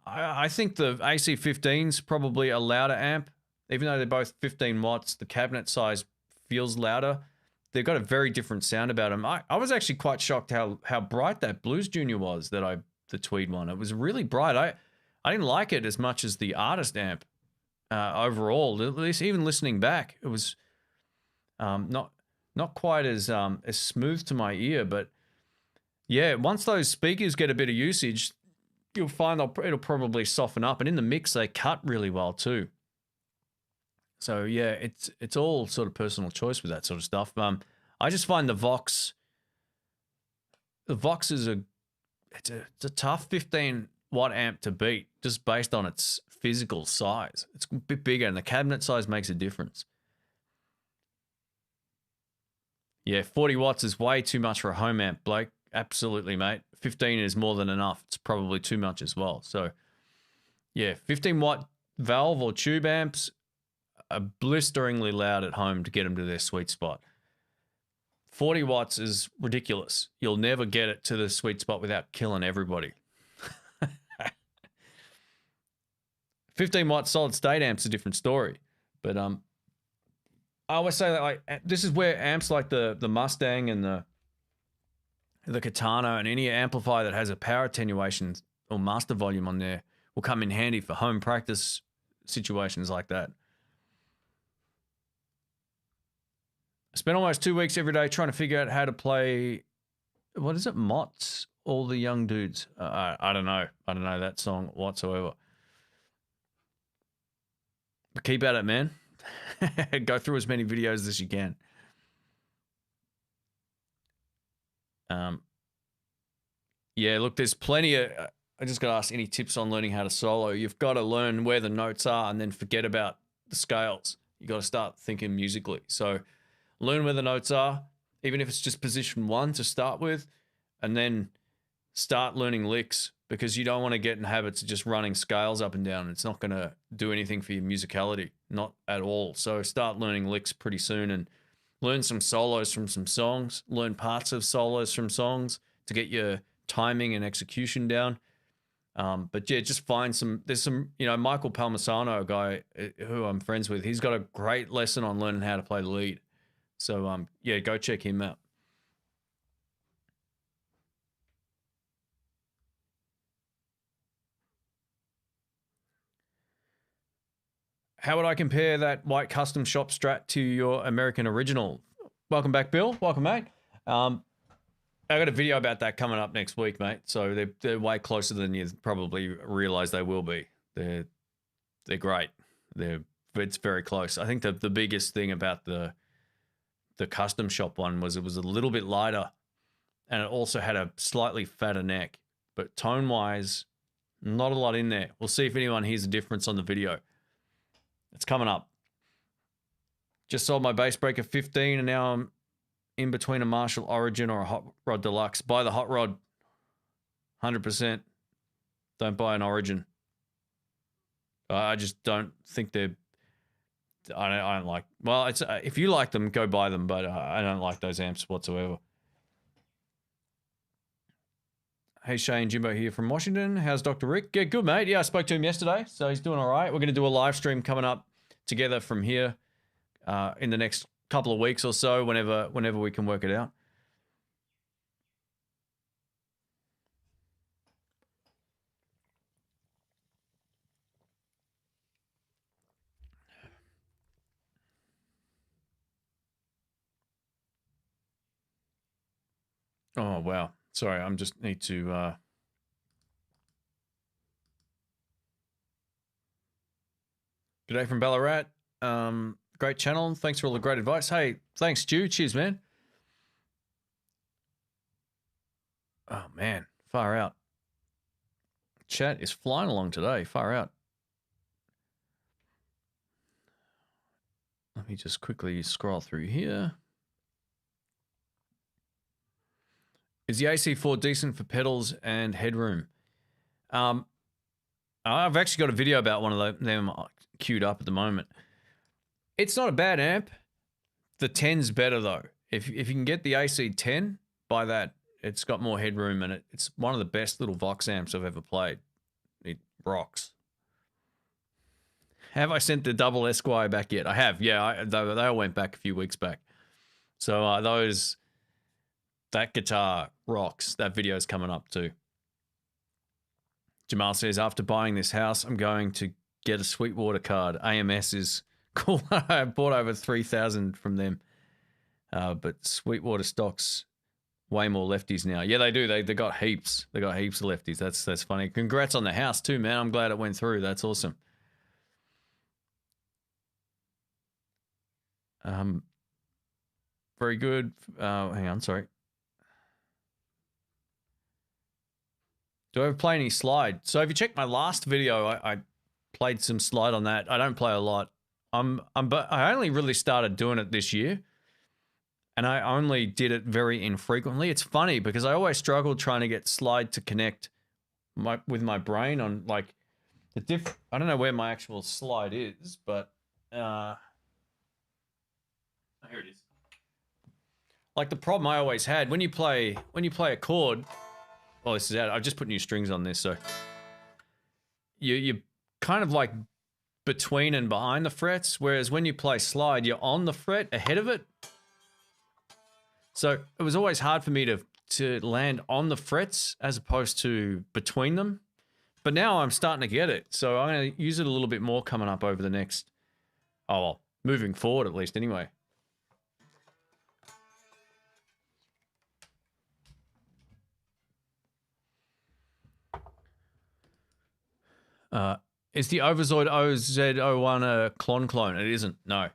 I think the AC15's probably a louder amp. Even though they're both 15 watts, the cabinet size feels louder. They've got a very different sound about them. I was actually quite shocked how bright that Blues Junior was, the Tweed one. It was really bright. I didn't like it as much as the Artist amp overall. At least even listening back, it was not quite as smooth to my ear. But yeah, once those speakers get a bit of usage, you'll find it'll probably soften up. And in the mix, they cut really well too. So yeah, it's all sort of personal choice with that sort of stuff. I just find the Vox is it's a tough 15 watt amp to beat just based on its physical size. It's a bit bigger, and the cabinet size makes a difference. Yeah, 40 watts is way too much for a home amp, Blake. Absolutely, mate. 15 is more than enough. It's probably too much as well. So yeah, 15 watt valve or tube amps are blisteringly loud at home to get them to their sweet spot. 40 watts is ridiculous. You'll never get it to the sweet spot without killing everybody. 15 watt solid state amps a different story. But I always say that, like, this is where amps like the Mustang and the Katana and any amplifier that has a power attenuation or master volume on there will come in handy for home practice situations like that. I spent almost 2 weeks every day trying to figure out how to play, what is it, Mott's All the Young Dudes. I don't know. I don't know that song whatsoever. But keep at it, man. Go through as many videos as you can. Yeah, look, there's plenty of... I just got asked any tips on learning how to solo. You've got to learn where the notes are and then forget about the scales. You got to start thinking musically. So learn where the notes are, even if it's just position 1 to start with, and then start learning licks, because you don't want to get in habits of just running scales up and down. It's not going to do anything for your musicality, not at all. So start learning licks pretty soon and learn some solos from some songs, learn parts of solos from songs to get your timing and execution down. But yeah, just find there's some, Michael Palmisano, a guy who I'm friends with, he's got a great lesson on learning how to play the lead. So yeah, go check him out. How would I compare that white custom shop Strat to your American original? Welcome back, Bill. Welcome, mate. I got a video about that coming up next week, mate. So they're way closer than you probably realize they will be. They're great. It's very close. I think the biggest thing about the custom shop one was it was a little bit lighter, and it also had a slightly fatter neck. But tone wise, not a lot in there. We'll see if anyone hears a difference on the video. It's coming up. Just sold my bass breaker 15, and now I'm in between a Marshall Origin or a Hot Rod Deluxe. Buy the Hot Rod, 100%. Don't buy an Origin. I just don't think they're... I don't like... Well, it's if you like them, go buy them, but I don't like those amps whatsoever. Hey, Shane, Jimbo here from Washington. How's Dr. Rick? Yeah, good, mate. Yeah, I spoke to him yesterday, so he's doing all right. We're going to do a live stream coming up together from here in the next couple of weeks or so, whenever we can work it out. Oh, wow. Sorry, I'm just need to... G'day from Ballarat. Great channel. Thanks for all the great advice. Hey, thanks, Stu. Cheers, man. Oh, man. Far out. Chat is flying along today. Far out. Let me just quickly scroll through here. Is the AC4 decent for pedals and headroom? I've actually got a video about one of them queued up at the moment. It's not a bad amp. The 10's better though. If you can get the AC10, buy that. It's got more headroom and it's one of the best little Vox amps I've ever played. It rocks. Have I sent the double Esquire back yet? I have. Yeah, they all went back a few weeks back. So that guitar rocks. That video's coming up too. Jamal says, after buying this house, I'm going to get a Sweetwater card. AMS is cool. I bought over 3,000 from them. But Sweetwater stocks way more lefties now. Yeah, they do. They got heaps. They got heaps of lefties. That's funny. Congrats on the house too, man. I'm glad it went through. That's awesome. Very good. Hang on, sorry. Do I ever play any slide? So if you check my last video, I played some slide on that. I don't play a lot. But I only really started doing it this year. And I only did it very infrequently. It's funny because I always struggled trying to get slide to connect with my brain on like I don't know where my actual slide is, but here it is. Like the problem I always had when you play a chord. Oh, this is out. I've just put new strings on this, so you kind of like between and behind the frets, whereas when you play slide, you're on the fret ahead of it. So it was always hard for me to land on the frets as opposed to between them. But now I'm starting to get it, so I'm going to use it a little bit more coming up over the next, moving forward at least anyway. Is the Overzoid OZ01 a clone? It isn't. No.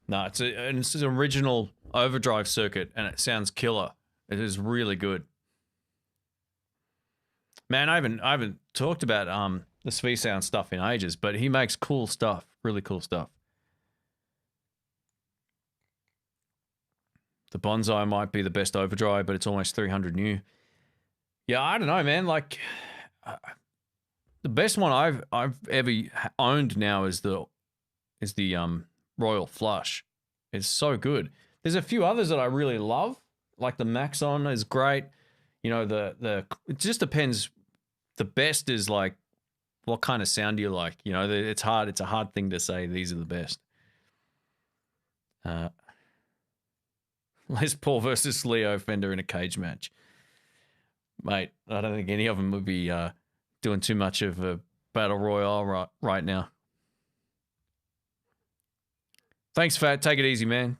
No, it's an original overdrive circuit, and it sounds killer. It is really good. Man, I haven't talked about the SV Sound stuff in ages, but he makes cool stuff, really cool stuff. The Bonsai might be the best overdrive, but it's almost 300 new. Yeah, I don't know, man. Like. The best one I've ever owned now is the Royal Flush. It's so good. There's a few others that I really love, like the Maxon is great. You know, it just depends. The best is like what kind of sound do you like? You know, it's hard. It's a hard thing to say these are the best. Les Paul versus Leo Fender in a cage match, mate. I don't think any of them would be doing too much of a battle royale right now. Thanks, Fat. Take it easy, man.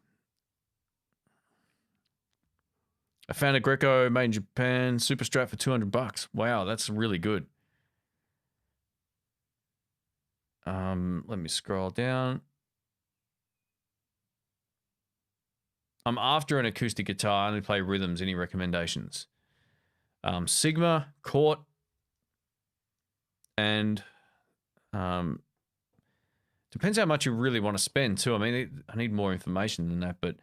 I found a Greco made in Japan Super Strat for $200. Wow, that's really good. Let me scroll down. I'm after an acoustic guitar. I only play rhythms. Any recommendations? Sigma, Court, and depends how much you really want to spend too. I mean, I need more information than that, but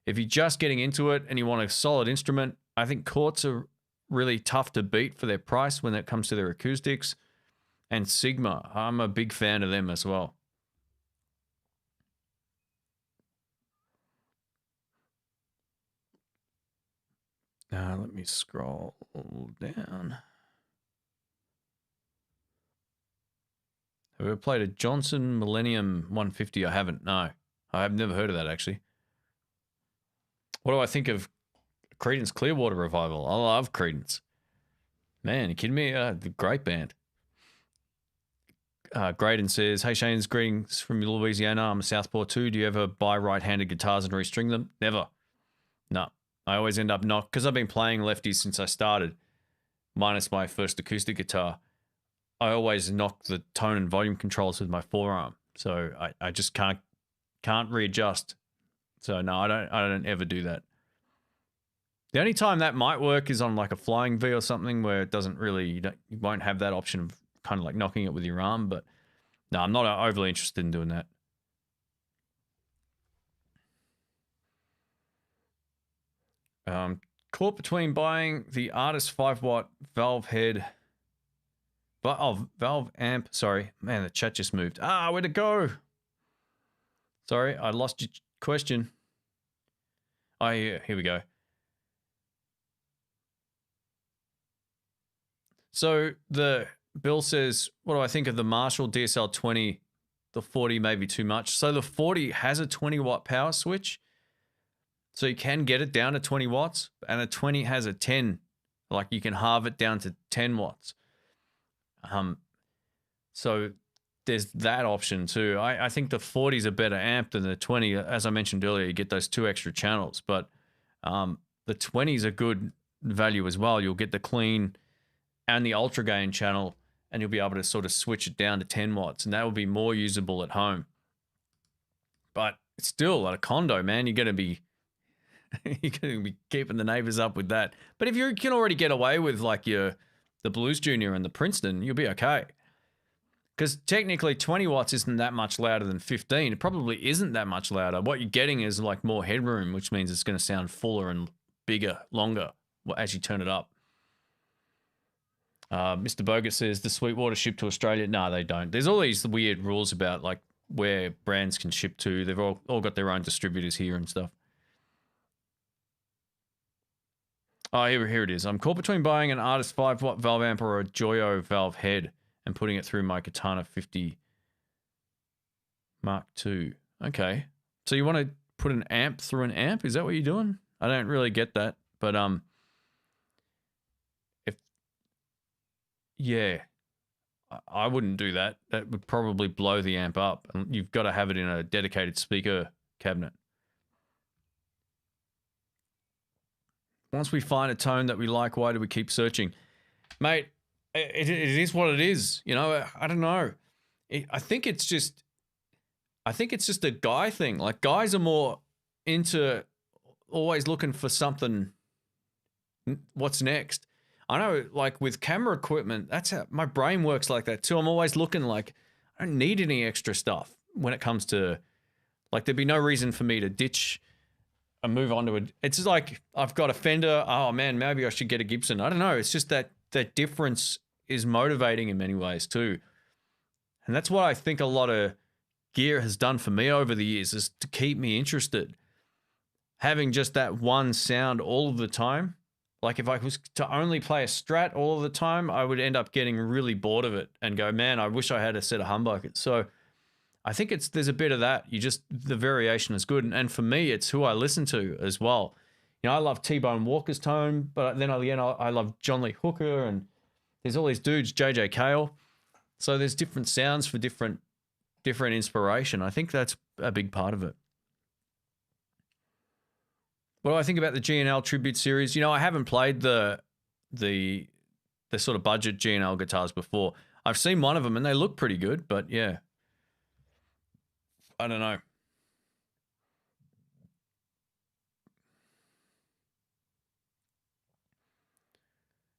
if you're just getting into it and you want a solid instrument, I think Courts are really tough to beat for their price when it comes to their acoustics. And Sigma, I'm a big fan of them as well. Let me scroll down. Have you ever played a Johnson Millennium 150? I haven't, no. I've never heard of that, actually. What do I think of Creedence Clearwater Revival? I love Creedence. Man, you kidding me? Great band. Graydon says, hey, Shane's greetings from Louisiana. I'm a Southpaw too. Do you ever buy right-handed guitars and restring them? Never. No. I always end up because I've been playing lefties since I started, minus my first acoustic guitar. I always knock the tone and volume controls with my forearm, so I just can't readjust. So no, I don't ever do that. The only time that might work is on like a flying V or something where it doesn't really, you won't have that option of kind of like knocking it with your arm. But no, I'm not overly interested in doing that. Caught between buying the Artist 5-watt valve head, valve amp. Sorry, man, the chat just moved. Where'd it go? Sorry, I lost your question. Oh, yeah, here we go. So the Bill says, what do I think of the Marshall DSL 20? The 40 may be too much. So the 40 has a 20-watt power switch. So you can get it down to 20 watts. And the 20 has a 10. Like you can halve it down to 10 watts. So there's that option too. I think the 40 is a better amp than the 20. As I mentioned earlier, you get those 2 extra channels. But the 20 is a good value as well. You'll get the clean and the ultra gain channel, and you'll be able to sort of switch it down to 10 watts, and that will be more usable at home. But still, at a condo, man, you're going to be keeping the neighbors up with that. But if you can already get away with like the Blues Junior and the Princeton, you'll be okay. Because technically 20 watts isn't that much louder than 15. It probably isn't that much louder. What you're getting is like more headroom, which means it's going to sound fuller and bigger, longer as you turn it up. Mr. Bogut says the Sweetwater ship to Australia. No, they don't. There's all these weird rules about like where brands can ship to. They've all got their own distributors here and stuff. Oh, here it is. I'm caught between buying an Artist 5-watt valve amp or a Joyo valve head and putting it through my Katana 50 Mark II. Okay. So you want to put an amp through an amp? Is that what you're doing? I don't really get that. But yeah, I wouldn't do that. That would probably blow the amp up. And you've got to have it in a dedicated speaker cabinet. Once we find a tone that we like, why do we keep searching? Mate, it is what it is. You know, I don't know. I think it's just a guy thing. Like guys are more into always looking for something. What's next? I know, like with camera equipment, that's how my brain works like that too. I'm always looking like I don't need any extra stuff when it comes to, like, there'd be no reason for me to ditch and move on to it. It's like I've got a Fender. Oh man, maybe I should get a Gibson. I don't know. It's just that difference is motivating in many ways too. And that's what I think a lot of gear has done for me over the years, is to keep me interested. Having just that one sound all of the time. Like if I was to only play a Strat all of the time, I would end up getting really bored of it and go, man, I wish I had a set of humbuckers. So I think there's a bit of that. The variation is good. And for me, it's who I listen to as well. You know, I love T-Bone Walker's tone, but then again, I love John Lee Hooker, and there's all these dudes, JJ Cale. So there's different sounds for different inspiration. I think that's a big part of it. What do I think about the G&L Tribute Series? You know, I haven't played the sort of budget G&L guitars before. I've seen one of them and they look pretty good, but yeah. I don't know.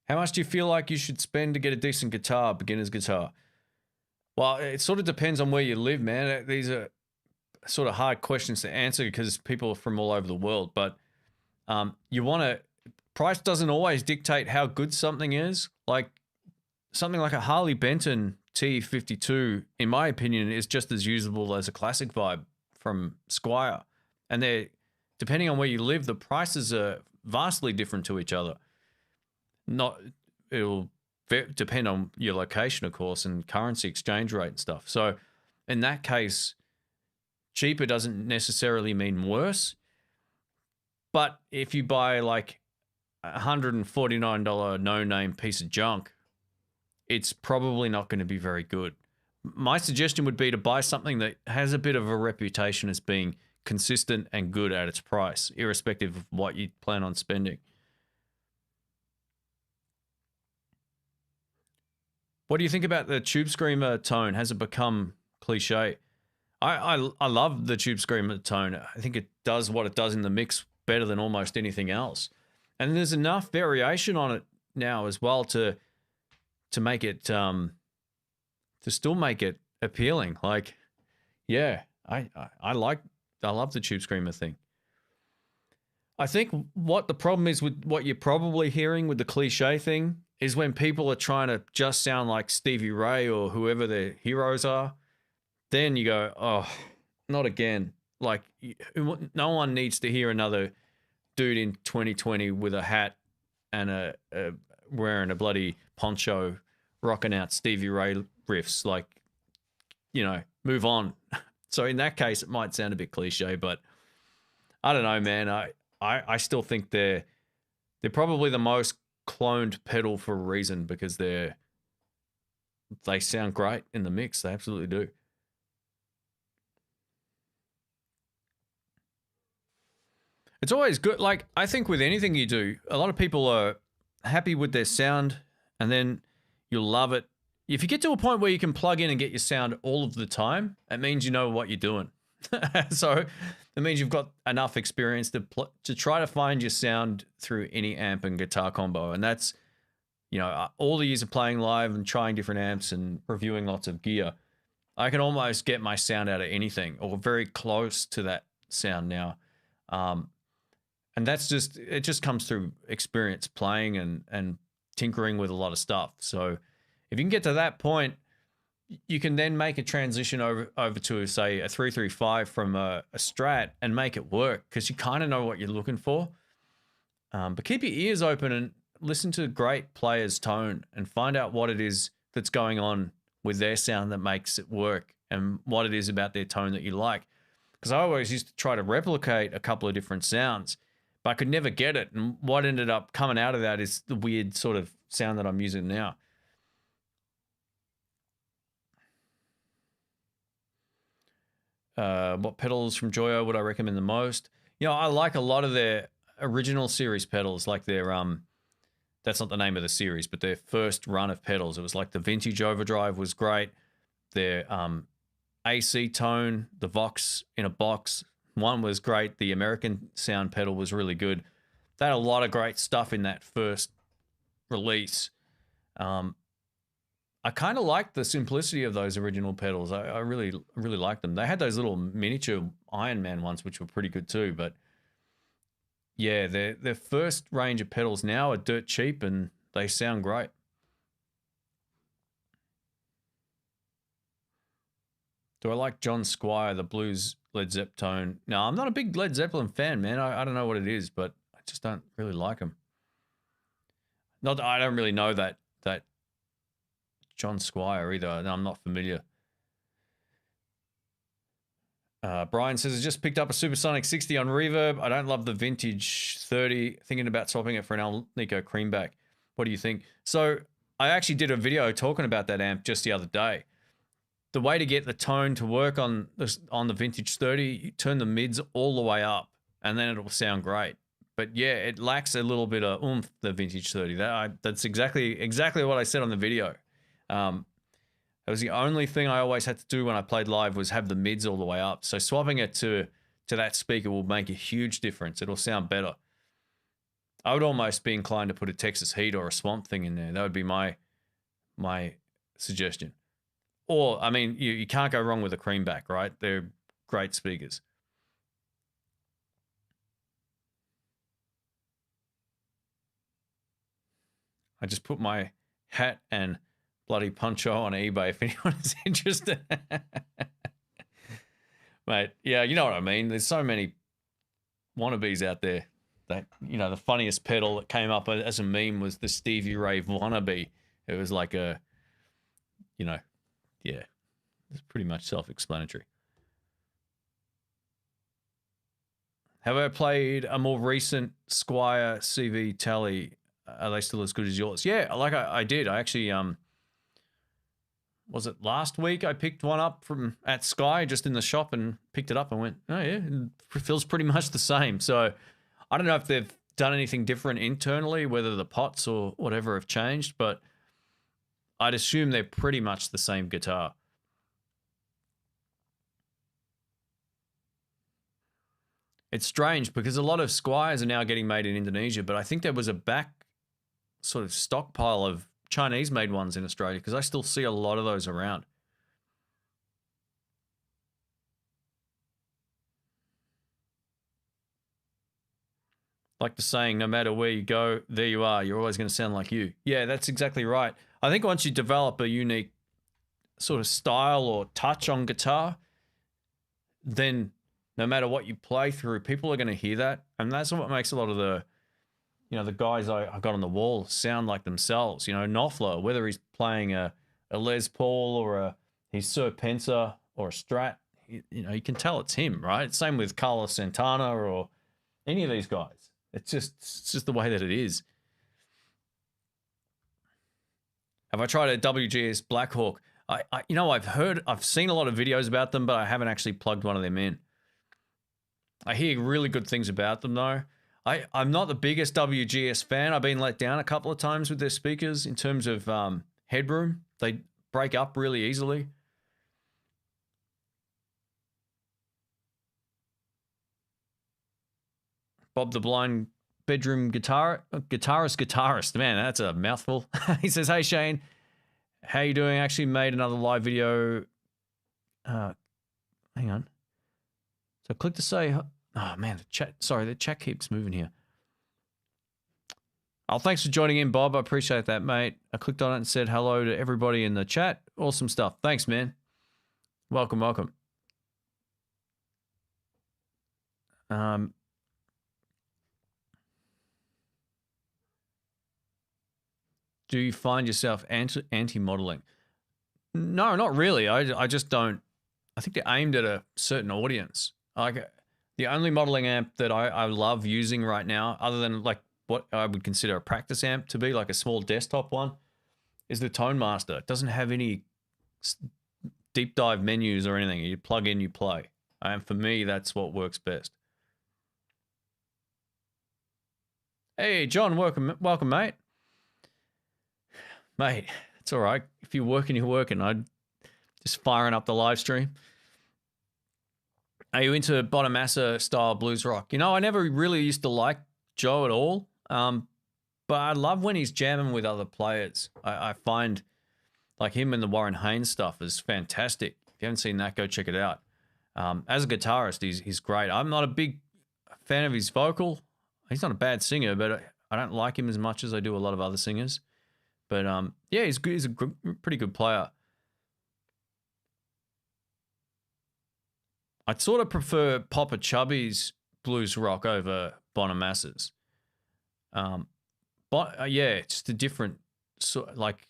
How much do you feel like you should spend to get a decent guitar, beginner's guitar? Well, it sort of depends on where you live, man. These are sort of hard questions to answer because people are from all over the world, but price doesn't always dictate how good something is. Like something like a Harley Benton T52, in my opinion, is just as usable as a classic vibe from Squire. And they're, depending on where you live, the prices are vastly different to each other. It'll depend on your location, of course, and currency exchange rate and stuff. So in that case, cheaper doesn't necessarily mean worse. But if you buy like a $149 no-name piece of junk, it's probably not going to be very good. My suggestion would be to buy something that has a bit of a reputation as being consistent and good at its price, irrespective of what you plan on spending. What do you think about the Tube Screamer tone? Has it become cliche? I love the Tube Screamer tone. I think it does what it does in the mix better than almost anything else. And there's enough variation on it now as well to make it to still make it appealing. Like, yeah, I love the Tube Screamer thing. I think what the problem is with what you're probably hearing with the cliche thing is when people are trying to just sound like Stevie Ray or whoever their heroes are, then you go, oh, not again. Like, no one needs to hear another dude in 2020 with a hat and wearing a bloody poncho rocking out Stevie Ray riffs. Like, move on. So in that case, it might sound a bit cliche, but I don't know, man. I still think they're probably the most cloned pedal for a reason, because they sound great in the mix. They absolutely do. It's always good. Like, I think with anything you do, a lot of people are happy with their sound, and then you'll love it. If you get to a point where you can plug in and get your sound all of the time, it means you know what you're doing. So it means you've got enough experience to try to find your sound through any amp and guitar combo. And that's, all the years of playing live and trying different amps and reviewing lots of gear, I can almost get my sound out of anything, or very close to that sound now. And it just comes through experience playing and tinkering with a lot of stuff. So if you can get to that point, you can then make a transition over to, say, a 335 from a Strat and make it work, because you kind of know what you're looking for. But keep your ears open and listen to great players' tone and find out what it is that's going on with their sound that makes it work, and what it is about their tone that you like. Because I always used to try to replicate a couple of different sounds, but I could never get it. And what ended up coming out of that is the weird sort of sound that I'm using now. What pedals from Joyo would I recommend the most? I like a lot of their original series pedals, like their that's not the name of the series, but their first run of pedals. It was like the Vintage Overdrive was great. Their AC tone, the Vox in a box one was great. The American sound pedal was really good. They had a lot of great stuff in that first release. I kind of liked the simplicity of those original pedals. I really liked them. They had those little miniature Iron Man ones, which were pretty good too. But yeah, their first range of pedals now are dirt cheap and they sound great. Do I like John Squire, the blues Led Zepp tone? No, I'm not a big Led Zeppelin fan, man. I don't know what it is, but I just don't really like them. Not that I don't really know that John Squire either. No, I'm not familiar. Brian says, I just picked up a Supersonic 60 on Reverb. I don't love the Vintage 30. Thinking about swapping it for an Alnico Creamback. What do you think? So I actually did a video talking about that amp just the other day. The way to get the tone to work on the Vintage 30, you turn the mids all the way up, and then it'll sound great. But yeah, it lacks a little bit of oomph, the Vintage 30. That's exactly what I said on the video. It was the only thing I always had to do when I played live was have the mids all the way up. So swapping it to that speaker will make a huge difference. It'll sound better. I would almost be inclined to put a Texas Heat or a Swamp Thing in there. That would be my suggestion. Or, I mean, you can't go wrong with a Creamback, right? They're great speakers. I just put my hat and bloody poncho on eBay if anyone is interested. Mate, yeah, you know what I mean. There's so many wannabes out there that, the funniest pedal that came up as a meme was the Stevie Ray wannabe. It was like yeah, it's pretty much self-explanatory. Have I played a more recent Squire CV Tally? Are they still as good as yours? Yeah, like I did. I actually was it last week? I picked one up from at Sky just in the shop and picked it up and went, oh yeah, it feels pretty much the same. So I don't know if they've done anything different internally, whether the pots or whatever have changed, but I'd assume they're pretty much the same guitar. It's strange because a lot of Squires are now getting made in Indonesia, but I think there was a back sort of stockpile of Chinese made ones in Australia because I still see a lot of those around. Like the saying, no matter where you go, there you are. You're always going to sound like you. Yeah, that's exactly right. I think once you develop a unique sort of style or touch on guitar, then no matter what you play through, people are going to hear that. And that's what makes a lot of the, the guys I got on the wall sound like themselves. Knopfler, whether he's playing a Les Paul or his Sir Pensa or a Strat, you can tell it's him, right? Same with Carlos Santana or any of these guys. It's just the way that it is. Have I tried a WGS Blackhawk? I've seen a lot of videos about them, but I haven't actually plugged one of them in. I hear really good things about them though. I'm not the biggest WGS fan. I've been let down a couple of times with their speakers in terms of headroom. They break up really easily. Bob the Blind Bedroom Guitarist. Man, that's a mouthful. He says, hey, Shane, how you doing? I actually made another live video. Hang on. So click to say, oh, man, the chat keeps moving here. Oh, thanks for joining in, Bob. I appreciate that, mate. I clicked on it and said hello to everybody in the chat. Awesome stuff. Thanks, man. Welcome. Do you find yourself anti-modeling? No, not really. I just don't. I think they're aimed at a certain audience. Like the only modeling amp that I love using right now, other than like what I would consider a practice amp to be, like a small desktop one, is the Tone Master. It doesn't have any deep dive menus or anything. You plug in, you play. And for me, that's what works best. Hey, John, welcome, mate. Mate, it's all right. If you're working, you're working. I'm just firing up the live stream. Are you into Bonamassa style blues rock? I never really used to like Joe at all, but I love when he's jamming with other players. I find like him and the Warren Haynes stuff is fantastic. If you haven't seen that, go check it out. As a guitarist, he's great. I'm not a big fan of his vocal. He's not a bad singer, but I don't like him as much as I do a lot of other singers. But yeah, he's good. He's a pretty good player. I'd sort of prefer Papa Chubby's blues rock over Bonamassa's. But yeah, it's just a different sort. Like,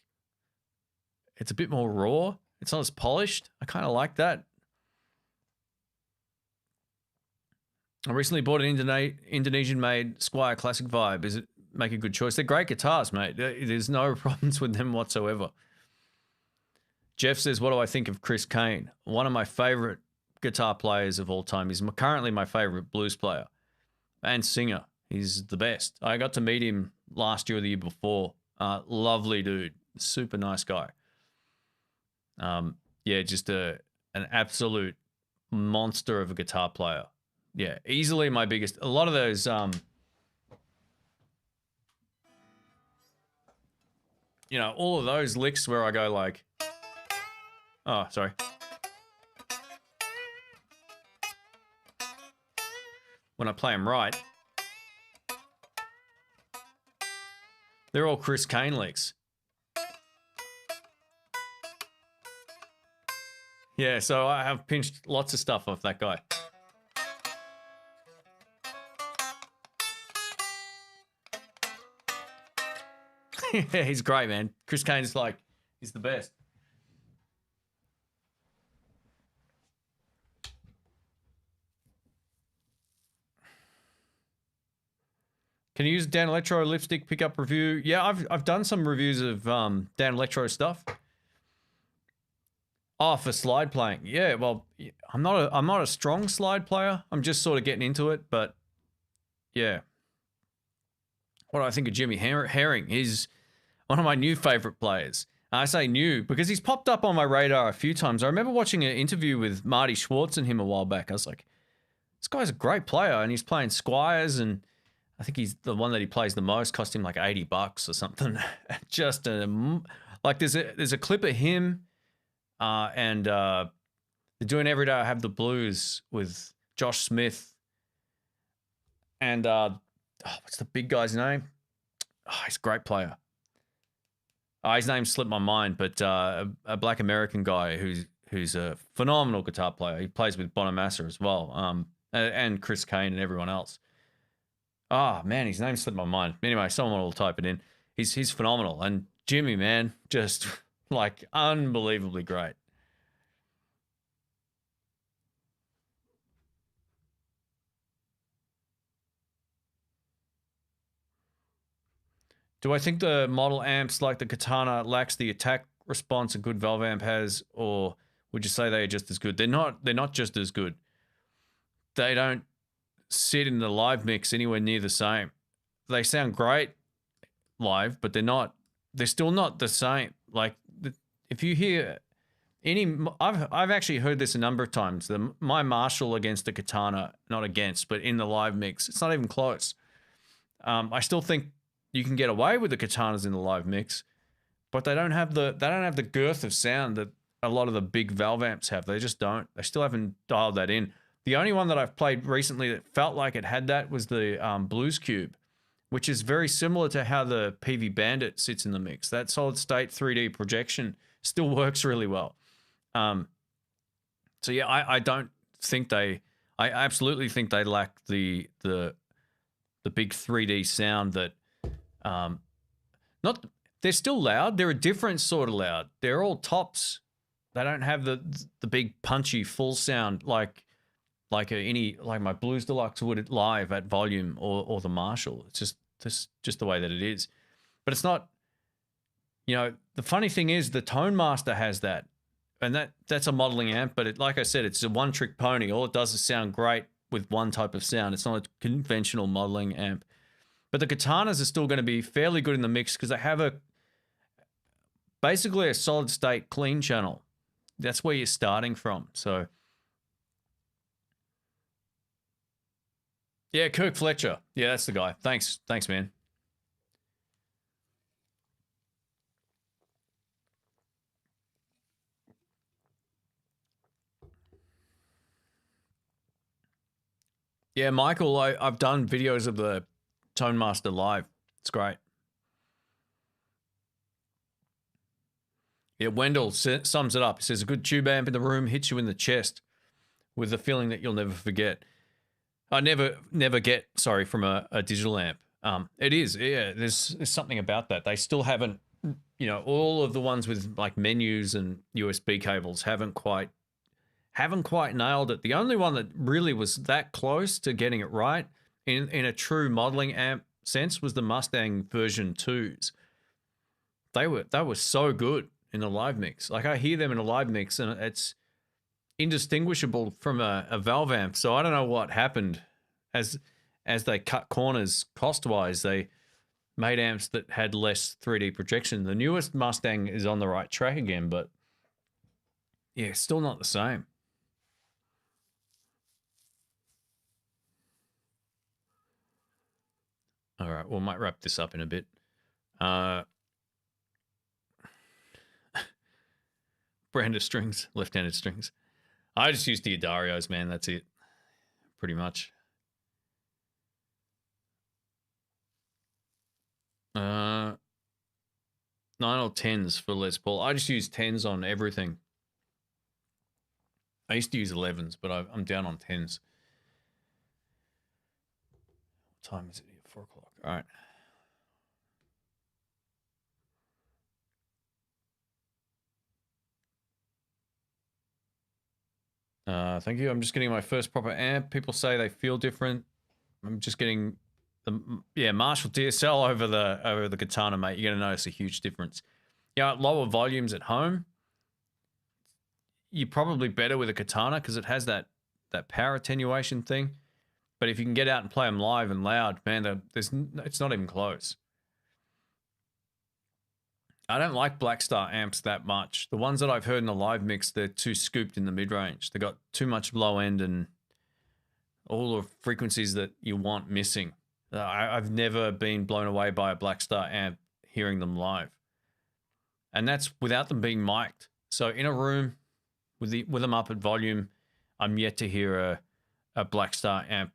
it's a bit more raw. It's not as polished. I kind of like that. I recently bought an Indonesian-made Squire Classic Vibe. Is it make a good choice? They're great guitars, mate. There's no problems with them whatsoever. Jeff says, what do I think of Chris Kane? One of my favorite guitar players of all time. He's currently my favorite blues player and singer. He's the best. I got to meet him last year or the year before. Lovely dude. Super nice guy. Yeah, just an absolute monster of a guitar player. Yeah, easily my biggest. A lot of those all of those licks where I go like, oh, sorry. When I play them right, they're all Chris Kane licks. Yeah, so I have pinched lots of stuff off that guy. Yeah, he's great, man. Chris Kane's he's the best. Can you use Dan Electro lipstick pickup review? Yeah, I've done some reviews of Dan Electro stuff. Oh, for slide playing. Yeah, well, I'm not a strong slide player. I'm just sort of getting into it, but yeah. What do I think of Jimmy Herring? He's one of my new favorite players. I say new because he's popped up on my radar a few times. I remember watching an interview with Marty Schwartz and him a while back. I was like, this guy's a great player, and he's playing Squires, and I think he's the one that he plays the most. Cost him like $80 or something. Just like there's a clip of him, and they're doing Every Day I Have the Blues with Josh Smith, and what's the big guy's name? Oh, he's a great player. His name slipped my mind, but a black American guy who's a phenomenal guitar player. He plays with Bonamassa as well, and Chris Kane and everyone else. Oh man, his name slipped my mind. Anyway, someone will type it in. He's phenomenal, and Jimmy, man, just like unbelievably great. Do I think the model amps like the Katana lacks the attack response a good valve amp has, or would you say they are just as good? They're not just as good. They don't sit in the live mix anywhere near the same. They sound great live, but they're still not the same. Like if you hear I've actually heard this a number of times. My Marshall against the Katana, not against, but in the live mix, it's not even close. I still think you can get away with the Katanas in the live mix, but they don't have the girth of sound that a lot of the big valve amps have. They just don't. They still haven't dialed that in. The only one that I've played recently that felt like it had that was the Blues Cube, which is very similar to how the PV Bandit sits in the mix. That solid state 3D projection still works really well. So yeah, I don't think I absolutely think they lack the big 3D sound that they're still loud. They're a different sort of loud. They're all tops. They don't have the big punchy full sound like my Blues Deluxe would live at volume or the Marshall. It's just the way that it is. But it's not, the funny thing is the Tone Master has that. And that's a modeling amp, but like I said, it's a one-trick pony. All it does is sound great with one type of sound. It's not a conventional modeling amp. But the Katanas are still going to be fairly good in the mix because they have basically a solid state clean channel. That's where you're starting from. So yeah, Kirk Fletcher. Yeah, that's the guy. Thanks, man. Yeah, Michael, I've done videos of the Tone Master live. It's great. Yeah, Wendell sums it up. He says, a good tube amp in the room hits you in the chest with the feeling that you'll never forget. I never get, from a digital amp. It is, yeah, there's something about that. They still haven't, all of the ones with like menus and USB cables haven't quite nailed it. The only one that really was that close to getting it right in a true modeling amp sense was the Mustang version 2s. They were so good in the live mix. Like I hear them in a live mix and it's indistinguishable from a valve amp. So I don't know what happened as they cut corners cost-wise. They made amps that had less 3D projection. The newest Mustang is on the right track again, but yeah, still not the same. All right, we might wrap this up in a bit. Branded strings, left-handed strings. I just use the Adarios, man. That's it, pretty much. 9 or 10s for Les Paul. I just use 10s on everything. I used to use 11s, but I'm down on 10s. What time is it here? 4 o'clock. All right. Thank you. I'm just getting my first proper amp. People say they feel different. I'm just getting the Marshall DSL over the Katana, mate. You're gonna notice a huge difference. Yeah, lower volumes at home. you're probably better with a katana because it has that power attenuation thing. But if you can get out and play them live and loud, man, it's not even close. I don't like Blackstar amps that much. The ones that I've heard in the live mix, they're too scooped in the mid-range. They got too much low end and all the frequencies that you want missing. I've never been blown away by a Blackstar amp hearing them live. And that's without them being mic'd. So in a room with them up at volume, I'm yet to hear a Blackstar amp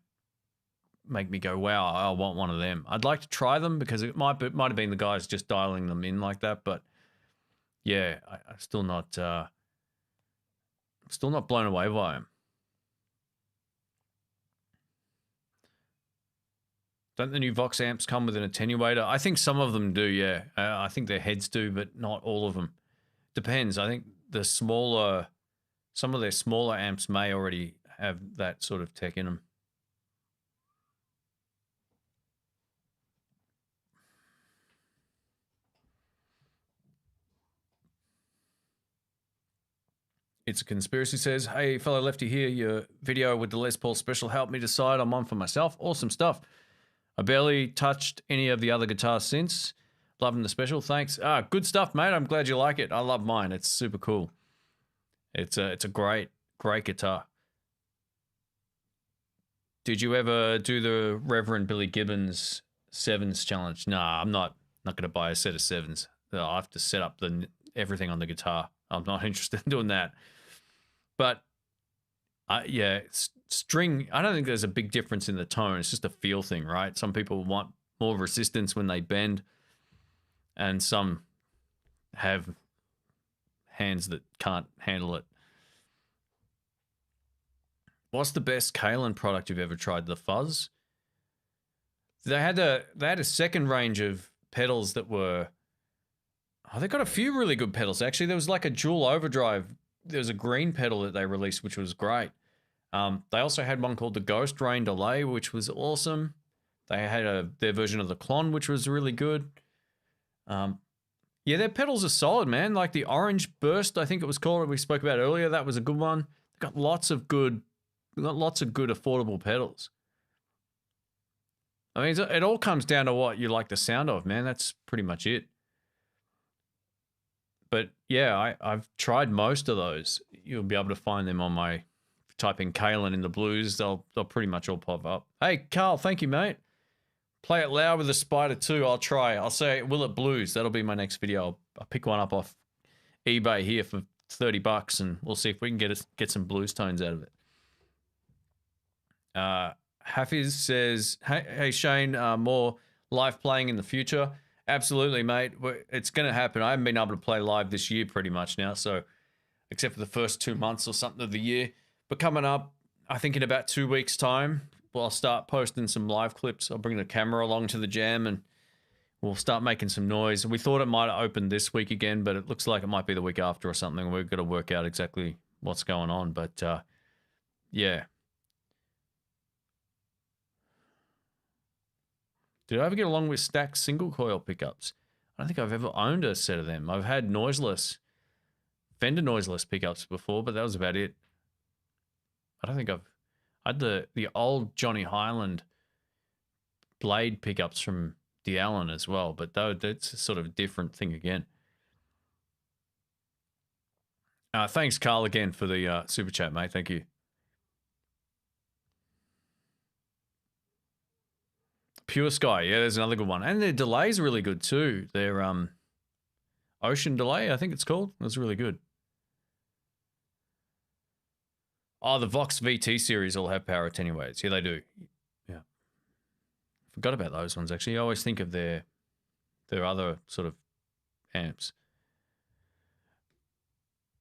make me go, wow, I want one of them. I'd like to try them because it might have been the guys just dialing them in like that. But yeah, I'm still not blown away by them. Don't the new Vox amps come with an attenuator? I think some of them do, yeah. I think their heads do, but not all of them. Depends. I think some of their smaller amps may already have that sort of tech in them. It's a Conspiracy says, hey, fellow lefty here, your video with the Les Paul special helped me decide on one for myself. Awesome stuff. I barely touched any of the other guitars since. Loving the special, thanks. Good stuff, mate. I'm glad you like it. I love mine. It's super cool. It's a great guitar. Did you ever do the Reverend Billy Gibbons sevens challenge? Nah, I'm not going to buy a set of sevens. I have to set up everything on the guitar. I'm not interested in doing that. But yeah, string, I don't think there's a big difference in the tone. It's just a feel thing, right? Some people want more resistance when they bend, and some have hands that can't handle it. What's the best Kalen product you've ever tried? The Fuzz? They had a second range of pedals that were... Oh, they got a few really good pedals. Actually, there was like a dual overdrive. There was a green pedal that they released, which was great. They also had one called the Ghost Rain Delay, which was awesome. They had their version of the Klon, which was really good. Yeah, their pedals are solid, man. Like the Orange Burst, I think it was called, we spoke about earlier. That was a good one. They got lots of good affordable pedals. I mean, it all comes down to what you like the sound of, man. That's pretty much it. But yeah, I've tried most of those. You'll be able to find them on my... Type in Kalen in the blues, they'll pretty much all pop up. Hey, Carl, thank you, mate. Play it loud with the Spider 2. I'll try. I'll say, will it blues? That'll be my next video. I'll pick one up off eBay here for $30, and we'll see if we can get some blues tones out of it. Hafiz says, hey Shane, more live playing in the future. Absolutely, mate. It's going to happen. I haven't been able to play live this year pretty much now, so except for the first 2 months or something of the year. But coming up, I think in about 2 weeks' time, I'll start posting some live clips. I'll bring the camera along to the jam and we'll start making some noise. We thought it might open this week again, but it looks like it might be the week after or something. We've got to work out exactly what's going on. But yeah. Did I ever get along with stacked single coil pickups? I don't think I've ever owned a set of them. I've had Fender noiseless pickups before, but that was about it. I don't think I had the old Johnny Highland blade pickups from the Allen as well, but that's a sort of a different thing again. Thanks, Carl, again for the super chat, mate. Thank you. Pure Sky, yeah, there's another good one. And their delay's really good too. Their Ocean Delay, I think it's called. It was really good. Oh, the Vox VT series all have power attenuators. Yeah, they do. Yeah. Forgot about those ones, actually. I always think of their other sort of amps.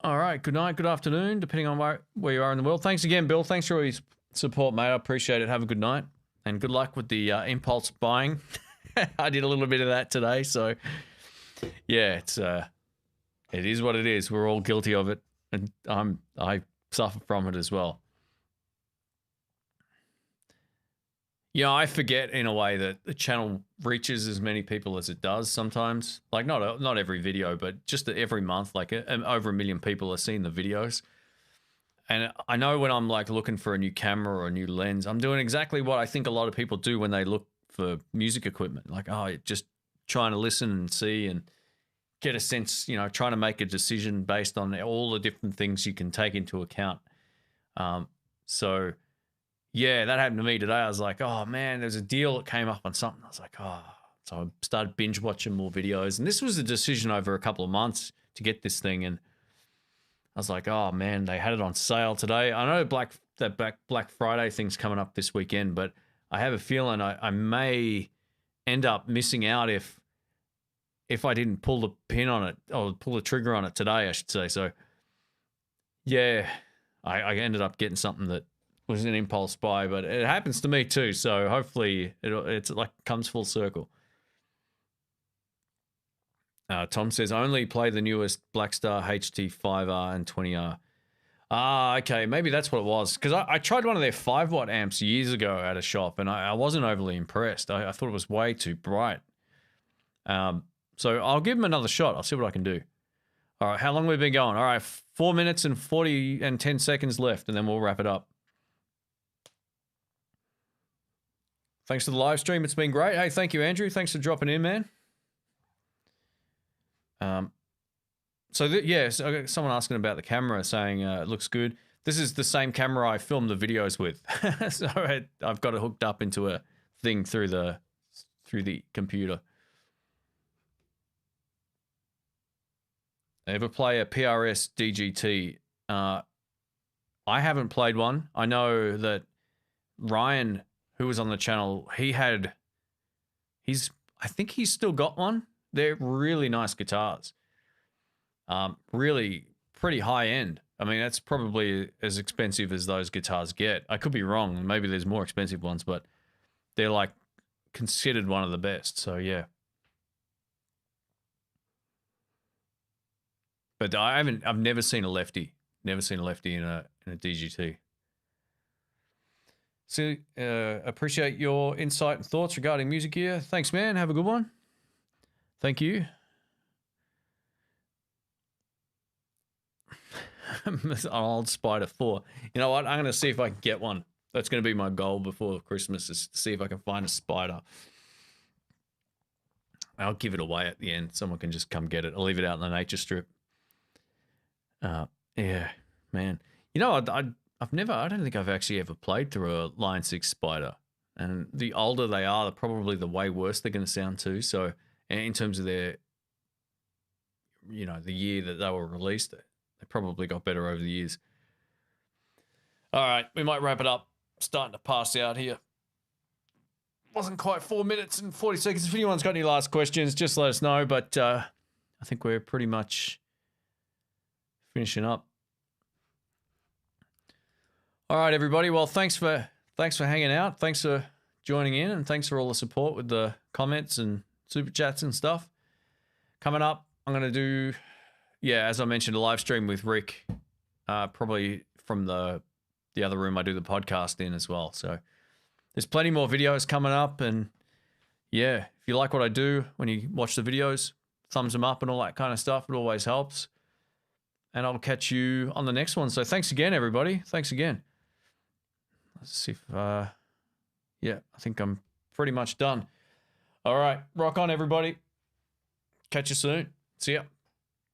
All right, good night, good afternoon, depending on where you are in the world. Thanks again, Bill. Thanks for all your support, mate. I appreciate it. Have a good night. And good luck with the impulse buying. I did a little bit of that today, so yeah, it is what it is. We're all guilty of it, and I suffer from it as well. Yeah, I forget in a way that the channel reaches as many people as it does sometimes. Like not every video, but just every month, like over 1 million people are seeing the videos. And I know when I'm like looking for a new camera or a new lens, I'm doing exactly what I think a lot of people do when they look for music equipment. Like, oh, just trying to listen and see and get a sense, you know, trying to make a decision based on all the different things you can take into account. So yeah, that happened to me today. I was like, oh man, there's a deal that came up on something. I was like, oh, so I started binge watching more videos. And this was a decision over a couple of months to get this thing. And I was like, oh man, they had it on sale today. I know Black Friday thing's coming up this weekend, but I have a feeling I may end up missing out if I didn't pull the pin on it or pull the trigger on it today, I should say. So yeah, I ended up getting something that was an impulse buy, but it happens to me too. So hopefully it's like comes full circle. Tom says only play the newest Blackstar HT5R and 20R. Ah, okay, maybe that's what it was. Because I tried one of their 5-watt amps years ago at a shop, and I wasn't overly impressed. I thought it was way too bright. So I'll give them another shot. I'll see what I can do. All right, how long have we been going? All right, 4 minutes and 10 seconds left, and then we'll wrap it up. Thanks for the live stream. It's been great. Hey, thank you, Andrew. Thanks for dropping in, man. So I got someone asking about the camera, saying it looks good. This is the same camera I filmed the videos with. So I've got it hooked up into a thing through the computer. Ever play a PRS DGT? I haven't played one. I know that Ryan, who was on the channel, I think he's still got one. They're really nice guitars. Really pretty high end. I mean, that's probably as expensive as those guitars get. I could be wrong. Maybe there's more expensive ones, but they're like considered one of the best. So yeah. But I've never seen a lefty. Never seen a lefty in a DGT. So appreciate your insight and thoughts regarding music gear. Thanks, man. Have a good one. Thank you. An old Spider 4. You know what? I'm going to see if I can get one. That's going to be my goal before Christmas, is to see if I can find a Spider. I'll give it away at the end. Someone can just come get it. I'll leave it out in the nature strip. Yeah, man. You know, I don't think I've actually ever played through a Line 6 Spider. And the older they are, probably the way worse they're going to sound too. So in terms of their, you know, the year that they were released, they probably got better over the years. All right, we might wrap it up. Starting to pass out here. Wasn't quite 4 minutes and 40 seconds. If anyone's got any last questions, just let us know. But I think we're pretty much finishing up. All right, everybody. Well, thanks for hanging out. Thanks for joining in, and thanks for all the support with the comments and super chats and stuff. Coming up, I'm going to do, as I mentioned, a live stream with Rick, probably from the other room I do the podcast in as well. So there's plenty more videos coming up, and if you like what I do when you watch the videos, thumbs them up and all that kind of stuff. It always helps. And I'll catch you on the next one. So thanks again, everybody. Thanks again. Let's see if, I think I'm pretty much done. All right. Rock on, everybody. Catch you soon. See ya.